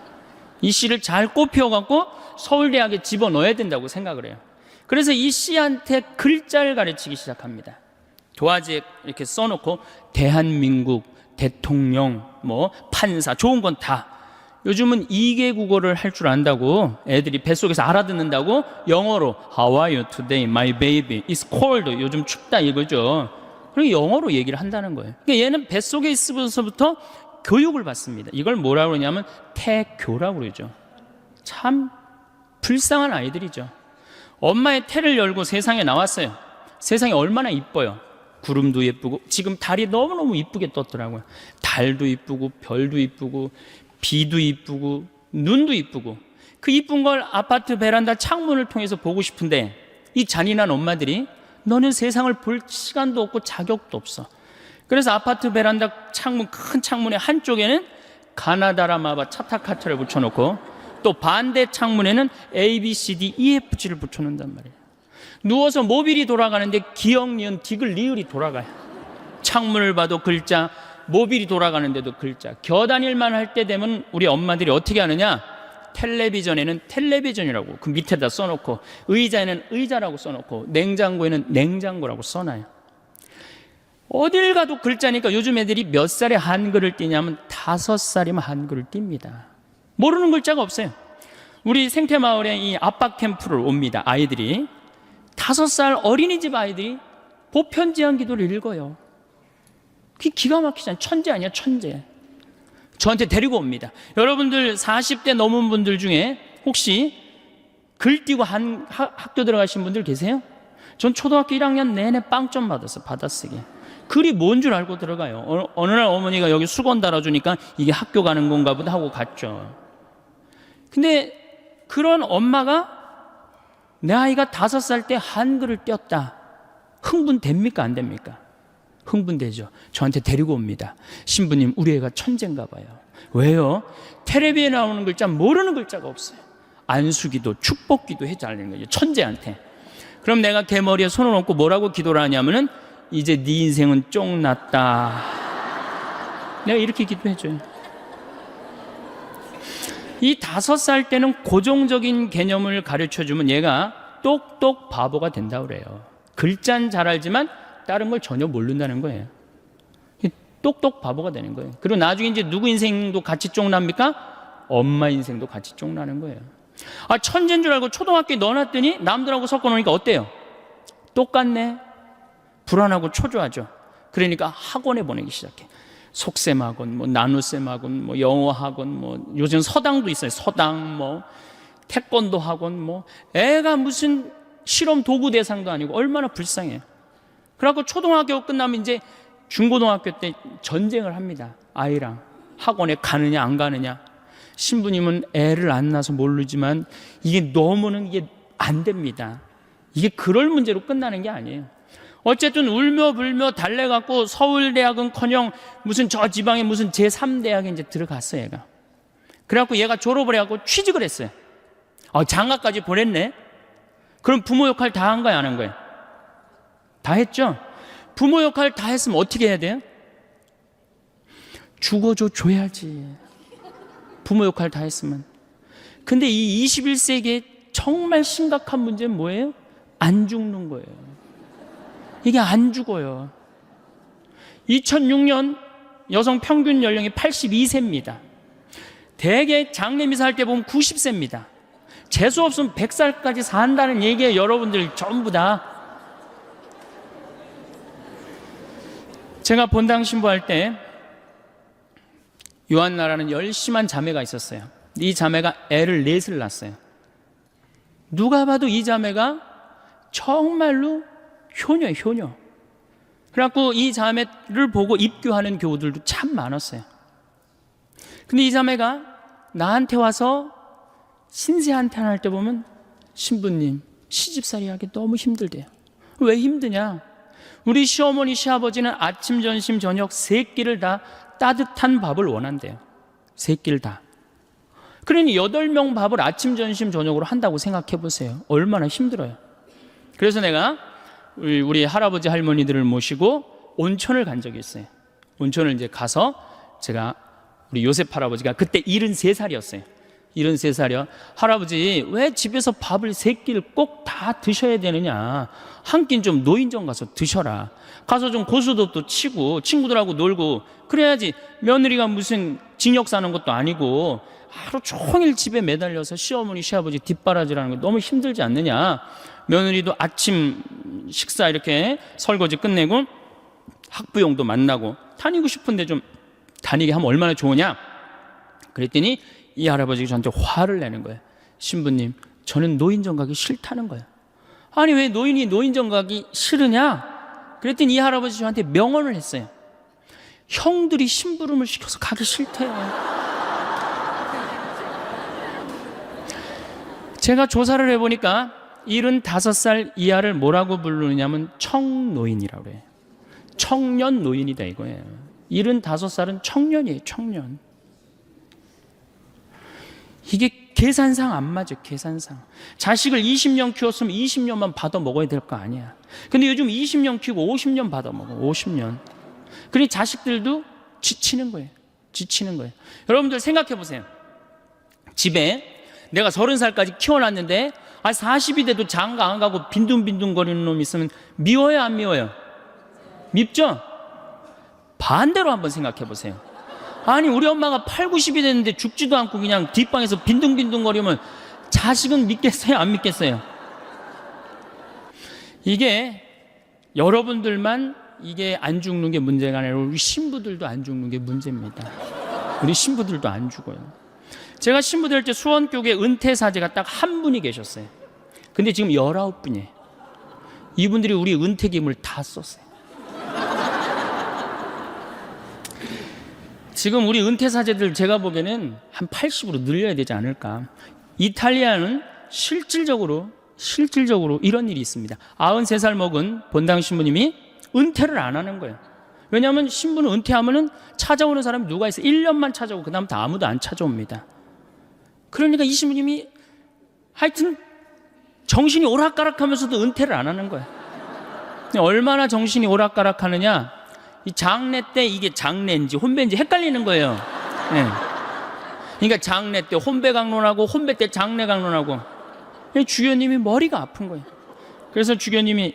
이 C를 잘 꼽혀갖고 서울대학에 집어넣어야 된다고 생각을 해요. 그래서 이 C한테 글자를 가르치기 시작합니다. 도화지에 이렇게 써놓고 대한민국, 대통령, 뭐 판사, 좋은 건 다. 요즘은 2개 국어를 할 줄 안다고 애들이 뱃속에서 알아듣는다고 영어로 How are you today, my baby? It's cold. 요즘 춥다 이거죠. 그리고 영어로 얘기를 한다는 거예요. 그러니까 얘는 뱃속에 있으면서부터 교육을 받습니다. 이걸 뭐라고 그러냐면 태교라고 그러죠. 참 불쌍한 아이들이죠. 엄마의 태를 열고 세상에 나왔어요. 세상이 얼마나 이뻐요. 구름도 예쁘고, 지금 달이 너무너무 이쁘게 떴더라고요. 달도 이쁘고, 별도 이쁘고, 비도 이쁘고, 눈도 이쁘고, 그 이쁜 걸 아파트 베란다 창문을 통해서 보고 싶은데 이 잔인한 엄마들이 너는 세상을 볼 시간도 없고 자격도 없어. 그래서 아파트 베란다 창문, 큰 창문의 한쪽에는 가나다라마바 차타카트를 붙여놓고 또 반대 창문에는 A, B, C, D, E, F, G를 붙여놓는단 말이에요. 누워서 모빌이 돌아가는데 기역, 니은, 디귿, 리을이 돌아가요. 창문을 봐도 글자, 모빌이 돌아가는데도 글자. 겨다닐만 할 때 되면 우리 엄마들이 어떻게 하느냐? 텔레비전에는 텔레비전이라고 그 밑에다 써놓고, 의자에는 의자라고 써놓고, 냉장고에는 냉장고라고 써놔요. 어딜 가도 글자니까 요즘 애들이 몇 살에 한글을 띄냐면 5살이면 한글을 띱니다. 모르는 글자가 없어요. 우리 생태마을에 이 아빠 캠프를 옵니다. 아이들이 5살 어린이집 아이들이 보편제한 기도를 읽어요. 그게 기가 막히잖아요. 천재 아니야, 천재. 저한테 데리고 옵니다. 여러분들 40대 넘은 분들 중에 혹시 글 띄고 학교 들어가신 분들 계세요? 전 초등학교 1학년 내내 빵점 받았어요. 받아쓰기. 글이 뭔 줄 알고 들어가요. 어느 날 어머니가 여기 수건 달아주니까 이게 학교 가는 건가 보다 하고 갔죠. 근데 그런 엄마가 내 아이가 5살 때 한글을 띄었다. 흥분됩니까? 안 됩니까? 흥분되죠. 저한테 데리고 옵니다. 신부님, 우리 애가 천재인가 봐요. 왜요? 텔레비에 나오는 글자 모르는 글자가 없어요. 안수기도 축복기도 해지 않는 거죠. 천재한테. 그럼 내가 걔 머리에 손을 얹고 뭐라고 기도를 하냐면은 이제 네 인생은 쫑났다. 내가 이렇게 기도해줘요. 이 5살 때는 고정적인 개념을 가르쳐주면 얘가 똑똑 바보가 된다고 그래요. 글자는 잘 알지만 다른 걸 전혀 모른다는 거예요. 똑똑 바보가 되는 거예요. 그리고 나중에 이제 누구 인생도 같이 쫑납니까? 엄마 인생도 같이 쫑나는 거예요. 아, 천재인 줄 알고 초등학교에 넣어놨더니 남들하고 섞어놓으니까 어때요? 똑같네. 불안하고 초조하죠. 그러니까 학원에 보내기 시작해. 속셈 학원, 뭐 나눗셈 학원, 뭐 영어 학원, 뭐 요즘 서당도 있어요. 서당, 뭐 태권도 학원, 뭐 애가 무슨 실험 도구 대상도 아니고 얼마나 불쌍해요. 그래갖고 초등학교 끝나면 이제 중고등학교 때 전쟁을 합니다. 아이랑 학원에 가느냐 안 가느냐. 신부님은 애를 안 낳아서 모르지만 이게 너무는 이게 안 됩니다. 이게 그럴 문제로 끝나는 게 아니에요. 어쨌든 울며 불며 달래갖고 서울대학은커녕 무슨 저 지방에 무슨 제3대학에 이제 들어갔어요, 얘가. 그래갖고 얘가 졸업을 해갖고 취직을 했어요. 장가까지 보냈네? 그럼 부모 역할 다 한 거야, 안 한 거야? 다 했죠? 부모 역할 다 했으면 어떻게 해야 돼요? 줘야지. 부모 역할 다 했으면. 근데 이 21세기에 정말 심각한 문제는 뭐예요? 안 죽는 거예요. 이게 안 죽어요. 2006년 여성 평균 연령이 82세입니다. 대개 장례미사 할 때 보면 90세입니다. 재수 없으면 100살까지 산다는 얘기예요. 여러분들 전부 다. 제가 본당 신부할 때 요한나라는 열심한 자매가 있었어요. 이 자매가 애를 4을 낳았어요. 누가 봐도 이 자매가 정말로 효녀예요, 효녀. 그래갖고 이 자매를 보고 입교하는 교우들도 참 많았어요. 근데 이 자매가 나한테 와서 신세한탄 할 때 보면 신부님, 시집살이 하기 너무 힘들대요. 왜 힘드냐? 우리 시어머니, 시아버지는 아침, 점심, 저녁 3끼를 다 따뜻한 밥을 원한대요. 3끼를 다. 그러니 8명 밥을 아침, 점심, 저녁으로 한다고 생각해 보세요. 얼마나 힘들어요. 그래서 내가 우리 할아버지, 할머니들을 모시고 온천을 간 적이 있어요. 온천을 이제 가서 제가 우리 요셉 할아버지가 그때 73살이었어요. 73살이요. 할아버지, 왜 집에서 밥을 3끼를 꼭 다 드셔야 되느냐. 한 끼는 좀 노인정 가서 드셔라. 가서 좀 고수톱도 치고 친구들하고 놀고 그래야지. 며느리가 무슨 징역 사는 것도 아니고 하루 종일 집에 매달려서 시어머니 시아버지 뒷바라지라는 거 너무 힘들지 않느냐. 며느리도 아침 식사 이렇게 설거지 끝내고 학부형도 만나고 다니고 싶은데 좀 다니게 하면 얼마나 좋으냐. 그랬더니 이 할아버지가 저한테 화를 내는 거예요. 신부님, 저는 노인정 가기 싫다는 거예요. 아니, 왜 노인이 노인정 가기 싫으냐? 그랬더니 이 할아버지 저한테 명언을 했어요. 형들이 심부름을 시켜서 가기 싫대요. 제가 조사를 해보니까 75살 이하를 뭐라고 부르느냐면 청노인이라고 그래요. 청년 노인이다 이거예요. 75살은 청년이에요. 청년. 이게 계산상 안 맞아요. 계산상. 자식을 20년 키웠으면 20년만 받아 먹어야 될 거 아니야. 근데 요즘 20년 키우고 50년 받아 먹어. 50년. 그러니 자식들도 지치는 거예요. 지치는 거예요. 여러분들 생각해 보세요. 집에 내가 30살까지 키워놨는데 40이 돼도 장가 안 가고 빈둥빈둥거리는 놈이 있으면 미워요, 안 미워요? 밉죠? 반대로 한번 생각해 보세요. 아니, 우리 엄마가 8, 90이 됐는데 죽지도 않고 그냥 뒷방에서 빈둥빈둥거리면 자식은 믿겠어요, 안 믿겠어요? 이게 여러분들만 이게 안 죽는 게 문제가 아니라 우리 신부들도 안 죽는 게 문제입니다. 우리 신부들도 안 죽어요. 제가 신부 될 때 수원교회 은퇴사제가 딱 한 분이 계셨어요. 근데 지금 19분이에요. 이분들이 우리 은퇴금을 다 썼어요. 지금 우리 은퇴사제들 제가 보기에는 한 80으로 늘려야 되지 않을까. 이탈리아는 실질적으로 이런 일이 있습니다. 93살 먹은 본당 신부님이 은퇴를 안 하는 거예요. 왜냐하면 신부는 은퇴하면은 찾아오는 사람이 누가 있어요? 1년만 찾아오고 그 다음부터 아무도 안 찾아옵니다. 그러니까 이 신부님이 하여튼 정신이 오락가락하면서도 은퇴를 안 하는 거예요. 얼마나 정신이 오락가락하느냐. 이 장례 때 이게 장례인지 혼배인지 헷갈리는 거예요. 네. 그러니까 장례 때 혼배 강론하고 혼배 때 장례 강론하고 주교님이 머리가 아픈 거예요. 그래서 주교님이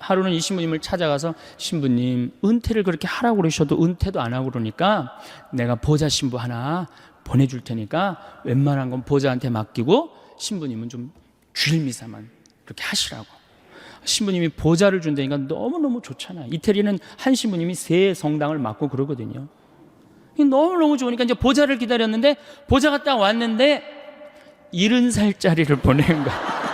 하루는 이 신부님을 찾아가서 신부님 은퇴를 그렇게 하라고 그러셔도 은퇴도 안 하고 그러니까 내가 보좌 신부 하나 보내줄 테니까 웬만한 건 보좌한테 맡기고 신부님은 좀 주일 미사만 그렇게 하시라고. 신부님이 보좌를 준다니까 너무너무 좋잖아요. 이태리는 한 신부님이 3성당을 맡고 그러거든요. 너무너무 좋으니까 이제 보좌를 기다렸는데 보좌가 딱 왔는데 70살짜리를 보낸 거야.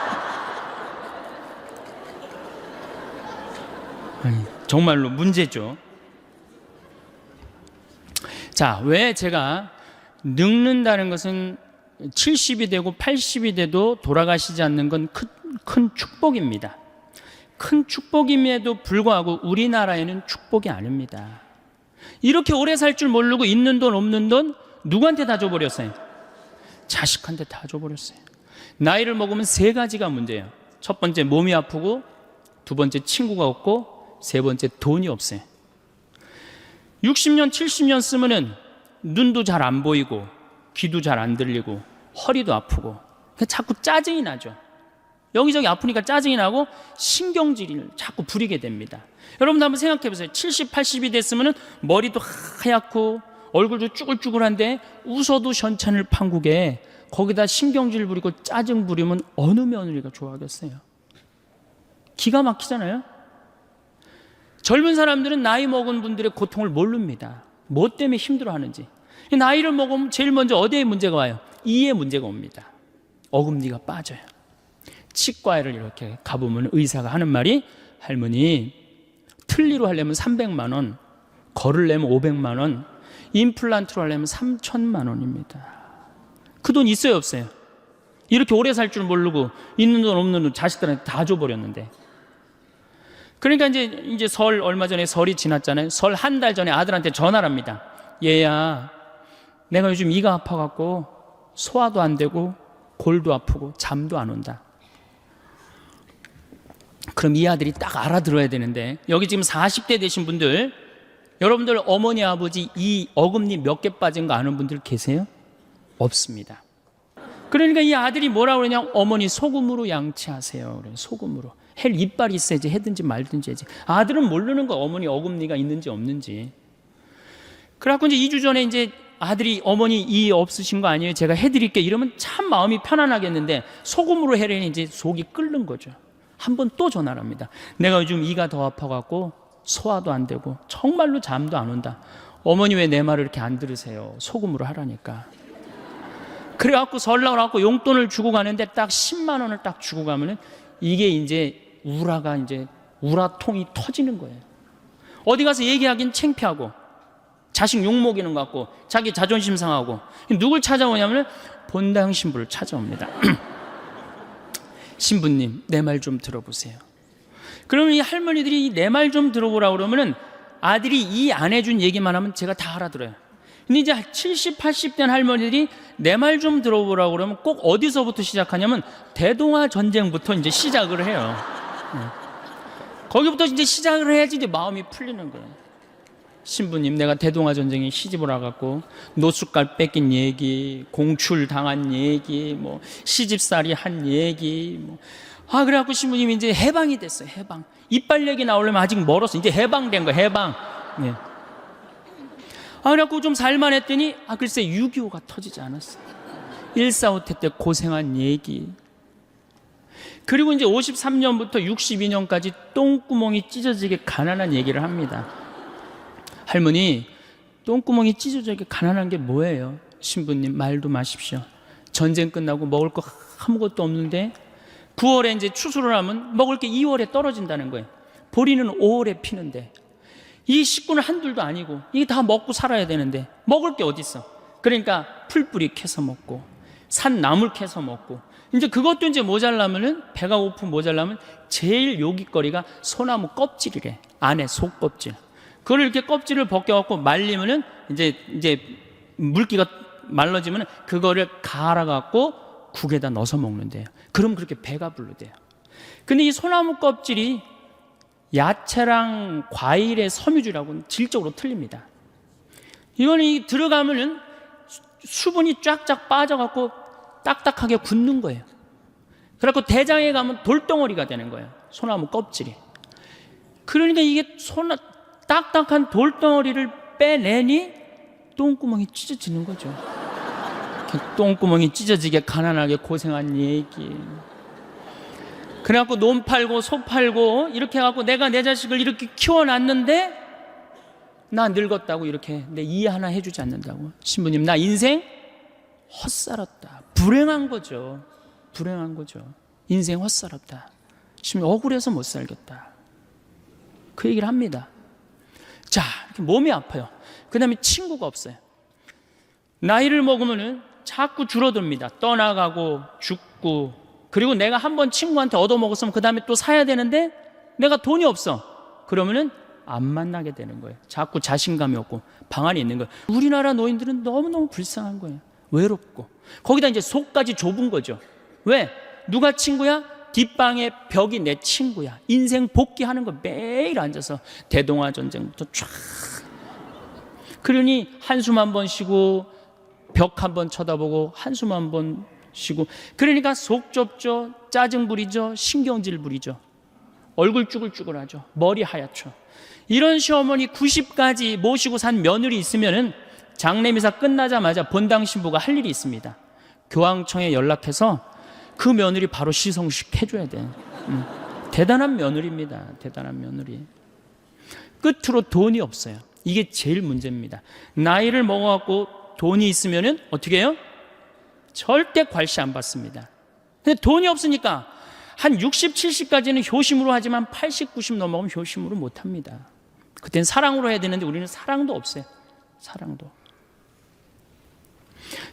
정말로 문제죠. 자, 왜 제가 늙는다는 것은 70이 되고 80이 돼도 돌아가시지 않는 건 큰 축복입니다. 큰 축복임에도 불구하고 우리나라에는 축복이 아닙니다. 이렇게 오래 살 줄 모르고 있는 돈 없는 돈 누구한테 다 줘버렸어요? 자식한테 다 줘버렸어요. 나이를 먹으면 3가지가 문제예요. 첫 번째 몸이 아프고, 두 번째 친구가 없고, 세 번째 돈이 없어요. 60년 70년 쓰면은 눈도 잘 안 보이고 귀도 잘 안 들리고 허리도 아프고 자꾸 짜증이 나죠. 여기저기 아프니까 짜증이 나고 신경질을 자꾸 부리게 됩니다. 여러분도 한번 생각해 보세요. 70, 80이 됐으면 머리도 하얗고 얼굴도 쭈글쭈글한데 웃어도 현찬을 판국에 거기다 신경질 부리고 짜증 부리면 어느 며느리가 좋아하겠어요? 기가 막히잖아요. 젊은 사람들은 나이 먹은 분들의 고통을 모릅니다. 뭐 때문에 힘들어하는지. 나이를 먹으면 제일 먼저 어디에 문제가 와요? 이에 문제가 옵니다. 어금니가 빠져요. 치과를 이렇게 가보면 의사가 하는 말이 할머니 틀니로 하려면 300만 원, 걸으려면 500만 원, 임플란트로 하려면 3천만 원입니다. 그 돈 있어요 없어요? 이렇게 오래 살 줄 모르고 있는 돈 없는 돈 자식들한테 다 줘버렸는데. 그러니까 이제 설 얼마 전에 설이 지났잖아요. 설 한 달 전에 아들한테 전화를 합니다. 얘야, 내가 요즘 이가 아파갖고 소화도 안 되고 골도 아프고 잠도 안 온다. 그럼 이 아들이 딱 알아들어야 되는데, 여기 지금 40대 되신 분들, 여러분들 어머니 아버지 이 어금니 몇 개 빠진 거 아는 분들 계세요? 없습니다. 그러니까 이 아들이 뭐라고 그러냐, 어머니 소금으로 양치하세요. 그래, 소금으로. 헬 이빨이 있어야지 해든지 말든지 해야지. 아들은 모르는 거, 어머니 어금니가 있는지 없는지. 그래갖고 이제 2주 전에 이제 아들이 어머니 이 없으신 거 아니에요? 제가 해드릴게. 이러면 참 마음이 편안하겠는데 소금으로 해려니 이제 속이 끓는 거죠. 한 번 또 전화를 합니다. 내가 요즘 이가 더 아파갖고 소화도 안 되고 정말로 잠도 안 온다. 어머니 왜 내 말을 이렇게 안 들으세요? 소금으로 하라니까. 그래갖고 설날을 갖고 용돈을 주고 가는데 딱 10만 원을 딱 주고 가면은 이게 이제 우라가 이제 우라통이 터지는 거예요. 어디 가서 얘기하긴 창피하고 자식 욕먹이는 것 같고 자기 자존심 상하고 누굴 찾아오냐면 본당 신부를 찾아옵니다. 신부님, 내 말 좀 들어보세요. 그러면 이 할머니들이 내 말 좀 들어보라고 그러면은 아들이 이 안 해준 얘기만 하면 제가 다 알아들어요. 근데 이제 70, 80 된 할머니들이 내 말 좀 들어보라고 그러면 꼭 어디서부터 시작하냐면 대동아 전쟁부터 이제 시작을 해요. 거기부터 이제 시작을 해야지 이제 마음이 풀리는 거예요. 신부님, 내가 대동아 전쟁에 시집을 와갖고 노숙갈 뺏긴 얘기, 공출 당한 얘기, 뭐 시집살이 한 얘기, 뭐 그래갖고 신부님이 이제 해방이 됐어요. 해방. 이빨 얘기 나오려면 아직 멀었어. 이제 해방된 거예요. 해방. 네. 그래갖고 좀 살만했더니 글쎄 6.25가 터지지 않았어. 1.45 때 고생한 얘기. 그리고 이제 53년부터 62년까지 똥구멍이 찢어지게 가난한 얘기를 합니다. 할머니, 똥구멍이 찢어지게 가난한 게 뭐예요? 신부님, 말도 마십시오. 전쟁 끝나고 먹을 거 아무것도 없는데 9월에 이제 추수를 하면 먹을 게 2월에 떨어진다는 거예요. 보리는 5월에 피는데 이 식구는 한둘도 아니고 이게 다 먹고 살아야 되는데 먹을 게 어디 있어? 그러니까 풀뿌리 캐서 먹고 산 나물 캐서 먹고 이제 그것도 이제 모자라면은 배가 고프 모자라면 제일 요깃거리가 소나무 껍질이래. 안에 속껍질. 그걸 이렇게 껍질을 벗겨갖고 말리면은 이제 물기가 말라지면 그거를 갈아갖고 국에다 넣어서 먹는데요. 그럼 그렇게 배가 부르대요. 근데 이 소나무 껍질이 야채랑 과일의 섬유질하고는 질적으로 틀립니다. 이거는 들어가면은 수분이 쫙쫙 빠져갖고 딱딱하게 굳는 거예요. 그래갖고 대장에 가면 돌덩어리가 되는 거예요. 소나무 껍질이. 그러니까 이게 딱딱한 돌덩어리를 빼내니 똥구멍이 찢어지는 거죠. 똥구멍이 찢어지게 가난하게 고생한 얘기. 그래갖고 논 팔고 소 팔고 이렇게 해갖고 내가 내 자식을 이렇게 키워놨는데 나 늙었다고 이렇게 내 이해 하나 해주지 않는다고. 신부님, 나 인생 헛살았다. 불행한 거죠. 불행한 거죠. 인생 헛살았다. 신부님, 억울해서 못 살겠다. 그 얘기를 합니다. 자, 이렇게 몸이 아파요. 그 다음에 친구가 없어요. 나이를 먹으면은 자꾸 줄어듭니다. 떠나가고 죽고. 그리고 내가 한번 친구한테 얻어먹었으면 그 다음에 또 사야 되는데 내가 돈이 없어. 그러면은 안 만나게 되는 거예요. 자꾸 자신감이 없고 방 안에 있는 거예요. 우리나라 노인들은 너무너무 불쌍한 거예요. 외롭고. 거기다 이제 속까지 좁은 거죠. 왜? 누가 친구야? 뒷방의 벽이 내 친구야. 인생 복귀하는 거 매일 앉아서 대동아 전쟁부터 쫙. 그러니 한숨 한 번 쉬고 벽 한 번 쳐다보고 한숨 한 번 쉬고. 그러니까 속 좁죠. 짜증 부리죠. 신경질 부리죠. 얼굴 쭈글쭈글하죠. 머리 하얗죠. 이런 시어머니 90까지 모시고 산 며느리 있으면은 장례미사 끝나자마자 본당 신부가 할 일이 있습니다. 교황청에 연락해서 그 며느리 바로 시성식 해줘야 돼. 대단한 며느리입니다. 대단한 며느리. 끝으로 돈이 없어요. 이게 제일 문제입니다. 나이를 먹어갖고 돈이 있으면은 어떻게 해요? 절대 괄시 안 받습니다. 근데 돈이 없으니까 한 60, 70까지는 효심으로 하지만 80, 90 넘어가면 효심으로 못 합니다. 그땐 사랑으로 해야 되는데 우리는 사랑도 없어요. 사랑도.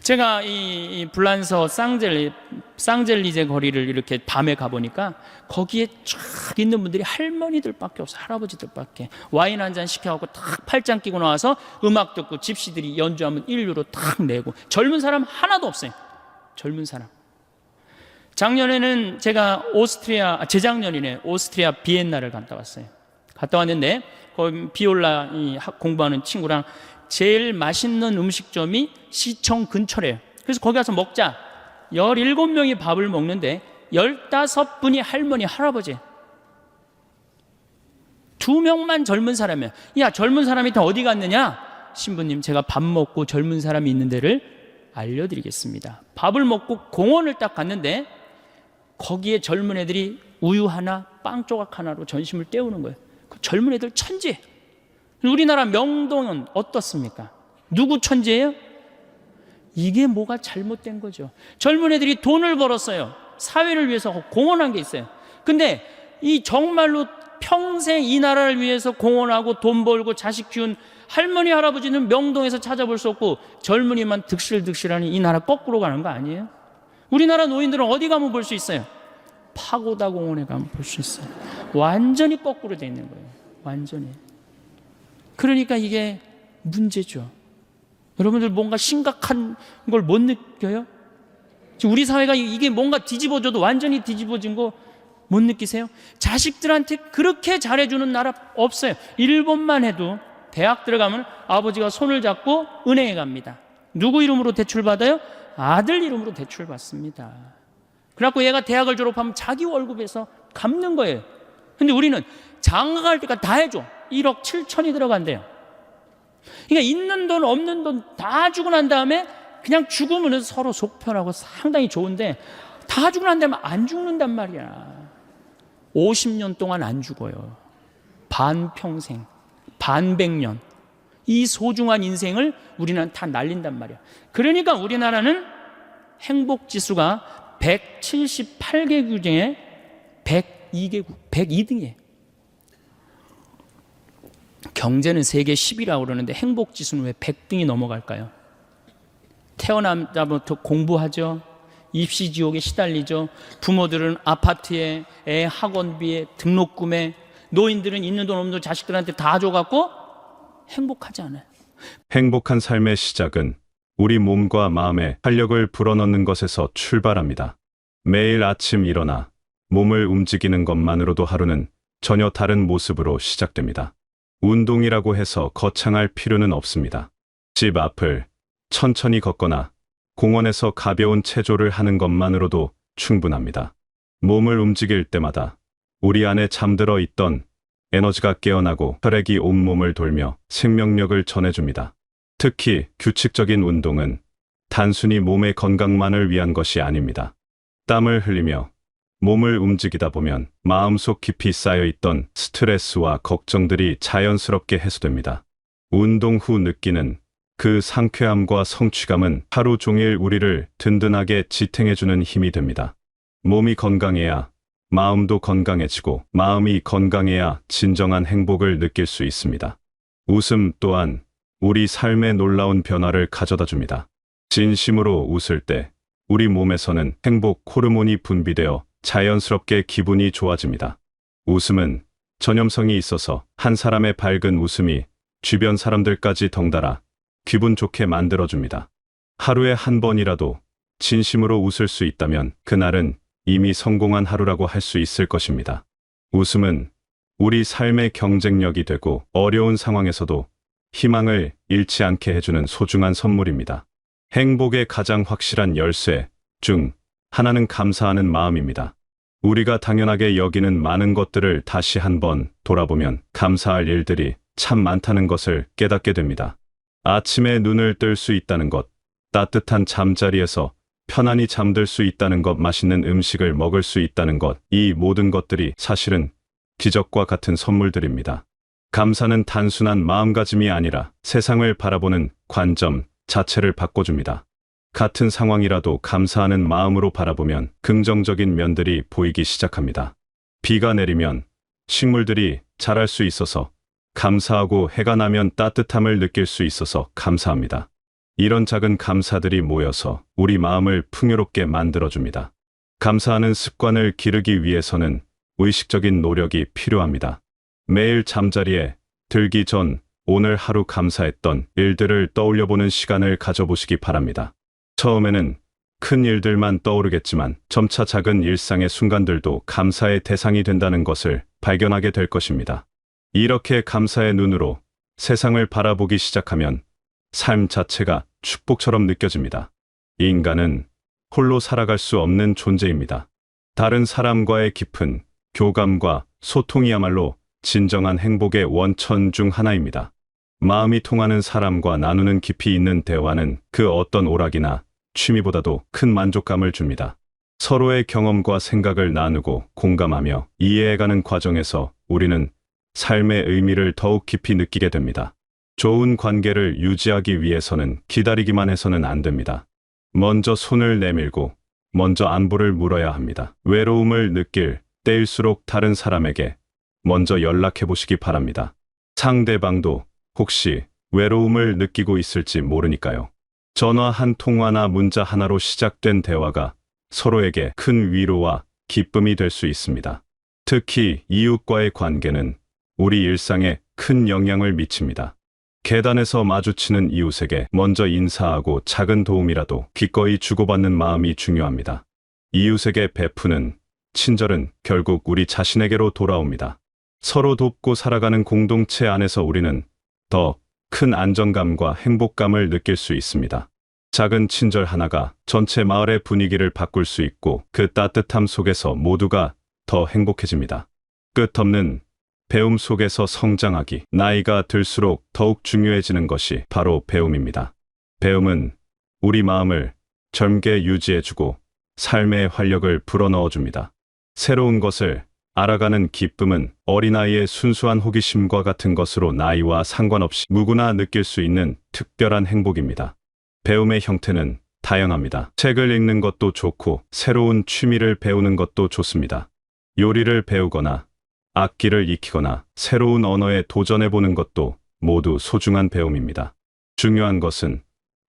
제가 이 불란서 쌍젤리제 거리를 이렇게 밤에 가보니까 거기에 쫙 있는 분들이 할머니들밖에 없어요. 할아버지들밖에. 와인 한 잔 시켜갖고 탁 팔짱 끼고 나와서 음악 듣고 집시들이 연주하면 1유로 탁 내고. 젊은 사람 하나도 없어요. 젊은 사람. 작년에는 제가 재작년이네. 오스트리아 비엔나를 갔다 왔어요. 갔다 왔는데 거기 비올라 공부하는 친구랑 제일 맛있는 음식점이 시청 근처래요. 그래서 거기 가서 먹자. 17명이 밥을 먹는데 15분이 할머니, 할아버지. 2명만 젊은 사람이야. 야, 젊은 사람이 다 어디 갔느냐? 신부님, 제가 밥 먹고 젊은 사람이 있는 데를 알려드리겠습니다. 밥을 먹고 공원을 딱 갔는데 거기에 젊은 애들이 우유 하나, 빵 조각 하나로 전심을 때우는 거예요. 그 젊은 애들 천재. 우리나라 명동은 어떻습니까? 누구 천재예요? 이게 뭐가 잘못된 거죠. 젊은 애들이 돈을 벌었어요. 사회를 위해서 공헌한 게 있어요. 근데 이 정말로 평생 이 나라를 위해서 공헌하고 돈 벌고 자식 키운 할머니, 할아버지는 명동에서 찾아볼 수 없고 젊은이만 득실득실하니 이 나라 거꾸로 가는 거 아니에요? 우리나라 노인들은 어디 가면 볼 수 있어요? 파고다 공원에 가면 볼 수 있어요. 완전히 거꾸로 돼 있는 거예요. 완전히. 그러니까 이게 문제죠. 여러분들 뭔가 심각한 걸 못 느껴요? 지금 우리 사회가 이게 뭔가 뒤집어져도 완전히 뒤집어진 거 못 느끼세요? 자식들한테 그렇게 잘해주는 나라 없어요. 일본만 해도 대학 들어가면 아버지가 손을 잡고 은행에 갑니다. 누구 이름으로 대출받아요? 아들 이름으로 대출받습니다. 그래갖고 얘가 대학을 졸업하면 자기 월급에서 갚는 거예요. 근데 우리는 장가갈 때까지 다 해줘. 1억 7천이 들어간대요. 그러니까 있는 돈 없는 돈 다 주고 난 다음에 그냥 죽으면 서로 속 편하고 상당히 좋은데 다 주고 난 다음에 안 죽는단 말이야. 50년 동안 안 죽어요. 반평생, 반백년. 이 소중한 인생을 우리는 다 날린단 말이야. 그러니까 우리나라는 행복지수가 178개국 중에 102개국, 102등이에요. 경제는 세계 10위라고 그러는데 행복지수는 왜 100등이 넘어갈까요? 태어나자부터 공부하죠. 입시지옥에 시달리죠. 부모들은 아파트에, 애 학원비에, 등록금에, 노인들은 있는 돈 없는 돈 자식들한테 다 줘갖고 행복하지 않아요. 행복한 삶의 시작은 우리 몸과 마음에 활력을 불어넣는 것에서 출발합니다. 매일 아침 일어나 몸을 움직이는 것만으로도 하루는 전혀 다른 모습으로 시작됩니다. 운동이라고 해서 거창할 필요는 없습니다. 집 앞을 천천히 걷거나 공원에서 가벼운 체조를 하는 것만으로도 충분합니다. 몸을 움직일 때마다 우리 안에 잠들어 있던 에너지가 깨어나고 혈액이 온몸을 돌며 생명력을 전해줍니다. 특히 규칙적인 운동은 단순히 몸의 건강만을 위한 것이 아닙니다. 땀을 흘리며 몸을 움직이다 보면 마음속 깊이 쌓여있던 스트레스와 걱정들이 자연스럽게 해소됩니다. 운동 후 느끼는 그 상쾌함과 성취감은 하루 종일 우리를 든든하게 지탱해주는 힘이 됩니다. 몸이 건강해야 마음도 건강해지고 마음이 건강해야 진정한 행복을 느낄 수 있습니다. 웃음 또한 우리 삶에 놀라운 변화를 가져다 줍니다. 진심으로 웃을 때 우리 몸에서는 행복 호르몬이 분비되어 자연스럽게 기분이 좋아집니다. 웃음은 전염성이 있어서 한 사람의 밝은 웃음이 주변 사람들까지 덩달아 기분 좋게 만들어줍니다. 하루에 한 번이라도 진심으로 웃을 수 있다면 그날은 이미 성공한 하루라고 할 수 있을 것입니다. 웃음은 우리 삶의 경쟁력이 되고 어려운 상황에서도 희망을 잃지 않게 해주는 소중한 선물입니다. 행복의 가장 확실한 열쇠 중 하나는 감사하는 마음입니다. 우리가 당연하게 여기는 많은 것들을 다시 한번 돌아보면 감사할 일들이 참 많다는 것을 깨닫게 됩니다. 아침에 눈을 뜰 수 있다는 것, 따뜻한 잠자리에서 편안히 잠들 수 있다는 것, 맛있는 음식을 먹을 수 있다는 것, 이 모든 것들이 사실은 기적과 같은 선물들입니다. 감사는 단순한 마음가짐이 아니라 세상을 바라보는 관점 자체를 바꿔줍니다. 같은 상황이라도 감사하는 마음으로 바라보면 긍정적인 면들이 보이기 시작합니다. 비가 내리면 식물들이 자랄 수 있어서 감사하고 해가 나면 따뜻함을 느낄 수 있어서 감사합니다. 이런 작은 감사들이 모여서 우리 마음을 풍요롭게 만들어줍니다. 감사하는 습관을 기르기 위해서는 의식적인 노력이 필요합니다. 매일 잠자리에 들기 전 오늘 하루 감사했던 일들을 떠올려보는 시간을 가져보시기 바랍니다. 처음에는 큰 일들만 떠오르겠지만 점차 작은 일상의 순간들도 감사의 대상이 된다는 것을 발견하게 될 것입니다. 이렇게 감사의 눈으로 세상을 바라보기 시작하면 삶 자체가 축복처럼 느껴집니다. 인간은 홀로 살아갈 수 없는 존재입니다. 다른 사람과의 깊은 교감과 소통이야말로 진정한 행복의 원천 중 하나입니다. 마음이 통하는 사람과 나누는 깊이 있는 대화는 그 어떤 오락이나 취미보다도 큰 만족감을 줍니다. 서로의 경험과 생각을 나누고 공감하며 이해해가는 과정에서 우리는 삶의 의미를 더욱 깊이 느끼게 됩니다. 좋은 관계를 유지하기 위해서는 기다리기만 해서는 안 됩니다. 먼저 손을 내밀고 먼저 안부를 물어야 합니다. 외로움을 느낄 때일수록 다른 사람에게 먼저 연락해 보시기 바랍니다. 상대방도 혹시 외로움을 느끼고 있을지 모르니까요. 전화 한 통화나 문자 하나로 시작된 대화가 서로에게 큰 위로와 기쁨이 될 수 있습니다. 특히 이웃과의 관계는 우리 일상에 큰 영향을 미칩니다. 계단에서 마주치는 이웃에게 먼저 인사하고 작은 도움이라도 기꺼이 주고받는 마음이 중요합니다. 이웃에게 베푸는 친절은 결국 우리 자신에게로 돌아옵니다. 서로 돕고 살아가는 공동체 안에서 우리는 더 큰 안정감과 행복감을 느낄 수 있습니다. 작은 친절 하나가 전체 마을의 분위기를 바꿀 수 있고 그 따뜻함 속에서 모두가 더 행복해집니다. 끝없는 배움 속에서 성장하기, 나이가 들수록 더욱 중요해지는 것이 바로 배움입니다. 배움은 우리 마음을 젊게 유지해주고 삶의 활력을 불어넣어줍니다. 새로운 것을 알아가는 기쁨은 어린아이의 순수한 호기심과 같은 것으로 나이와 상관없이 누구나 느낄 수 있는 특별한 행복입니다. 배움의 형태는 다양합니다. 책을 읽는 것도 좋고 새로운 취미를 배우는 것도 좋습니다. 요리를 배우거나 악기를 익히거나 새로운 언어에 도전해보는 것도 모두 소중한 배움입니다. 중요한 것은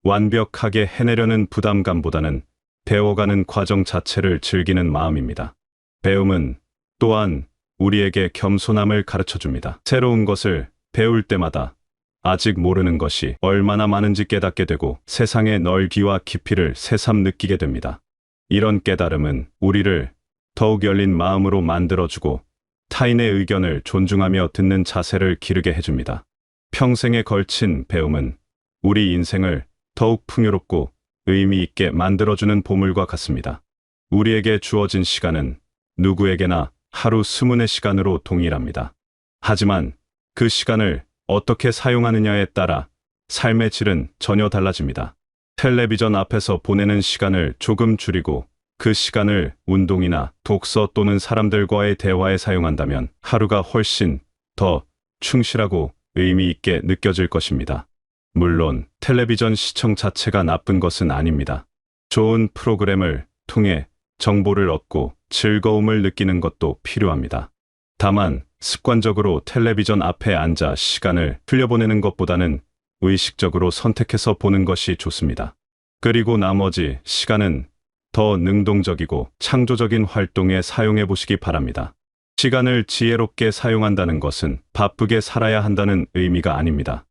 완벽하게 해내려는 부담감보다는 배워가는 과정 자체를 즐기는 마음입니다. 배움은 또한 우리에게 겸손함을 가르쳐줍니다. 새로운 것을 배울 때마다 아직 모르는 것이 얼마나 많은지 깨닫게 되고 세상의 넓기와 깊이를 새삼 느끼게 됩니다. 이런 깨달음은 우리를 더욱 열린 마음으로 만들어주고 타인의 의견을 존중하며 듣는 자세를 기르게 해줍니다. 평생에 걸친 배움은 우리 인생을 더욱 풍요롭고 의미 있게 만들어주는 보물과 같습니다. 우리에게 주어진 시간은 누구에게나 하루 20의 시간으로 동일합니다. 하지만 그 시간을 어떻게 사용하느냐에 따라 삶의 질은 전혀 달라집니다. 텔레비전 앞에서 보내는 시간을 조금 줄이고 그 시간을 운동이나 독서 또는 사람들과의 대화에 사용한다면 하루가 훨씬 더 충실하고 의미 있게 느껴질 것입니다. 물론 텔레비전 시청 자체가 나쁜 것은 아닙니다. 좋은 프로그램을 통해 정보를 얻고 즐거움을 느끼는 것도 필요합니다. 다만 습관적으로 텔레비전 앞에 앉아 시간을 흘려보내는 것보다는 의식적으로 선택해서 보는 것이 좋습니다. 그리고 나머지 시간은 더 능동적이고 창조적인 활동에 사용해 보시기 바랍니다. 시간을 지혜롭게 사용한다는 것은 바쁘게 살아야 한다는 의미가 아닙니다.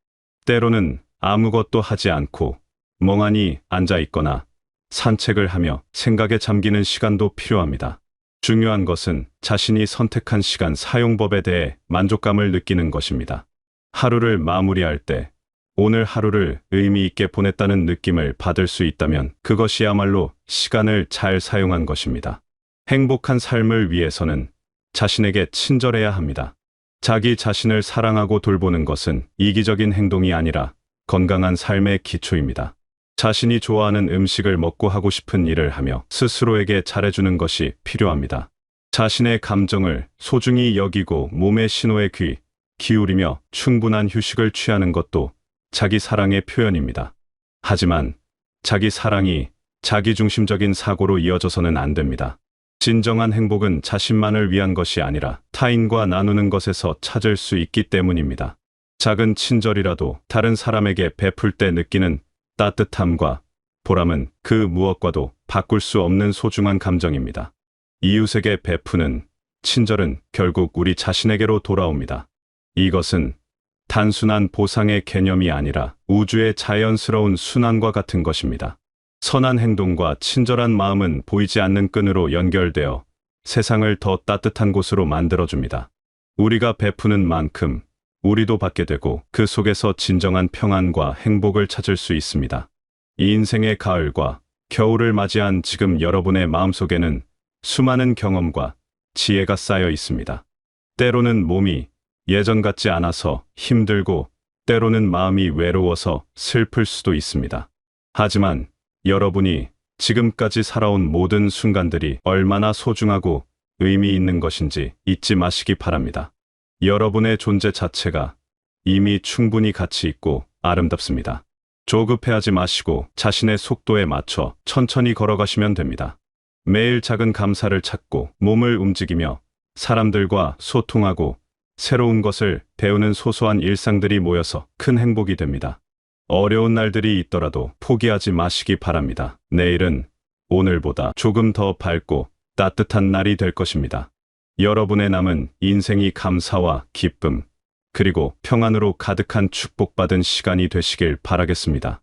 때로는 아무것도 하지 않고 멍하니 앉아 있거나 산책을 하며 생각에 잠기는 시간도 필요합니다. 중요한 것은 자신이 선택한 시간 사용법에 대해 만족감을 느끼는 것입니다. 하루를 마무리할 때 오늘 하루를 의미 있게 보냈다는 느낌을 받을 수 있다면 그것이야말로 시간을 잘 사용한 것입니다. 행복한 삶을 위해서는 자신에게 친절해야 합니다. 자기 자신을 사랑하고 돌보는 것은 이기적인 행동이 아니라 건강한 삶의 기초입니다. 자신이 좋아하는 음식을 먹고 하고 싶은 일을 하며 스스로에게 잘해주는 것이 필요합니다. 자신의 감정을 소중히 여기고 몸의 신호에 귀 기울이며 충분한 휴식을 취하는 것도 자기 사랑의 표현입니다. 하지만 자기 사랑이 자기중심적인 사고로 이어져서는 안 됩니다. 진정한 행복은 자신만을 위한 것이 아니라 타인과 나누는 것에서 찾을 수 있기 때문입니다. 작은 친절이라도 다른 사람에게 베풀 때 느끼는 따뜻함과 보람은 그 무엇과도 바꿀 수 없는 소중한 감정입니다. 이웃에게 베푸는 친절은 결국 우리 자신에게로 돌아옵니다. 이것은 단순한 보상의 개념이 아니라 우주의 자연스러운 순환과 같은 것입니다. 선한 행동과 친절한 마음은 보이지 않는 끈으로 연결되어 세상을 더 따뜻한 곳으로 만들어줍니다. 우리가 베푸는 만큼 우리도 받게 되고 그 속에서 진정한 평안과 행복을 찾을 수 있습니다. 이 인생의 가을과 겨울을 맞이한 지금 여러분의 마음속에는 수많은 경험과 지혜가 쌓여 있습니다. 때로는 몸이 예전 같지 않아서 힘들고 때로는 마음이 외로워서 슬플 수도 있습니다. 하지만 여러분이 지금까지 살아온 모든 순간들이 얼마나 소중하고 의미 있는 것인지 잊지 마시기 바랍니다. 여러분의 존재 자체가 이미 충분히 가치 있고 아름답습니다. 조급해하지 마시고 자신의 속도에 맞춰 천천히 걸어가시면 됩니다. 매일 작은 감사를 찾고 몸을 움직이며 사람들과 소통하고 새로운 것을 배우는 소소한 일상들이 모여서 큰 행복이 됩니다. 어려운 날들이 있더라도 포기하지 마시기 바랍니다. 내일은 오늘보다 조금 더 밝고 따뜻한 날이 될 것입니다. 여러분의 남은 인생이 감사와 기쁨, 그리고 평안으로 가득한 축복받은 시간이 되시길 바라겠습니다.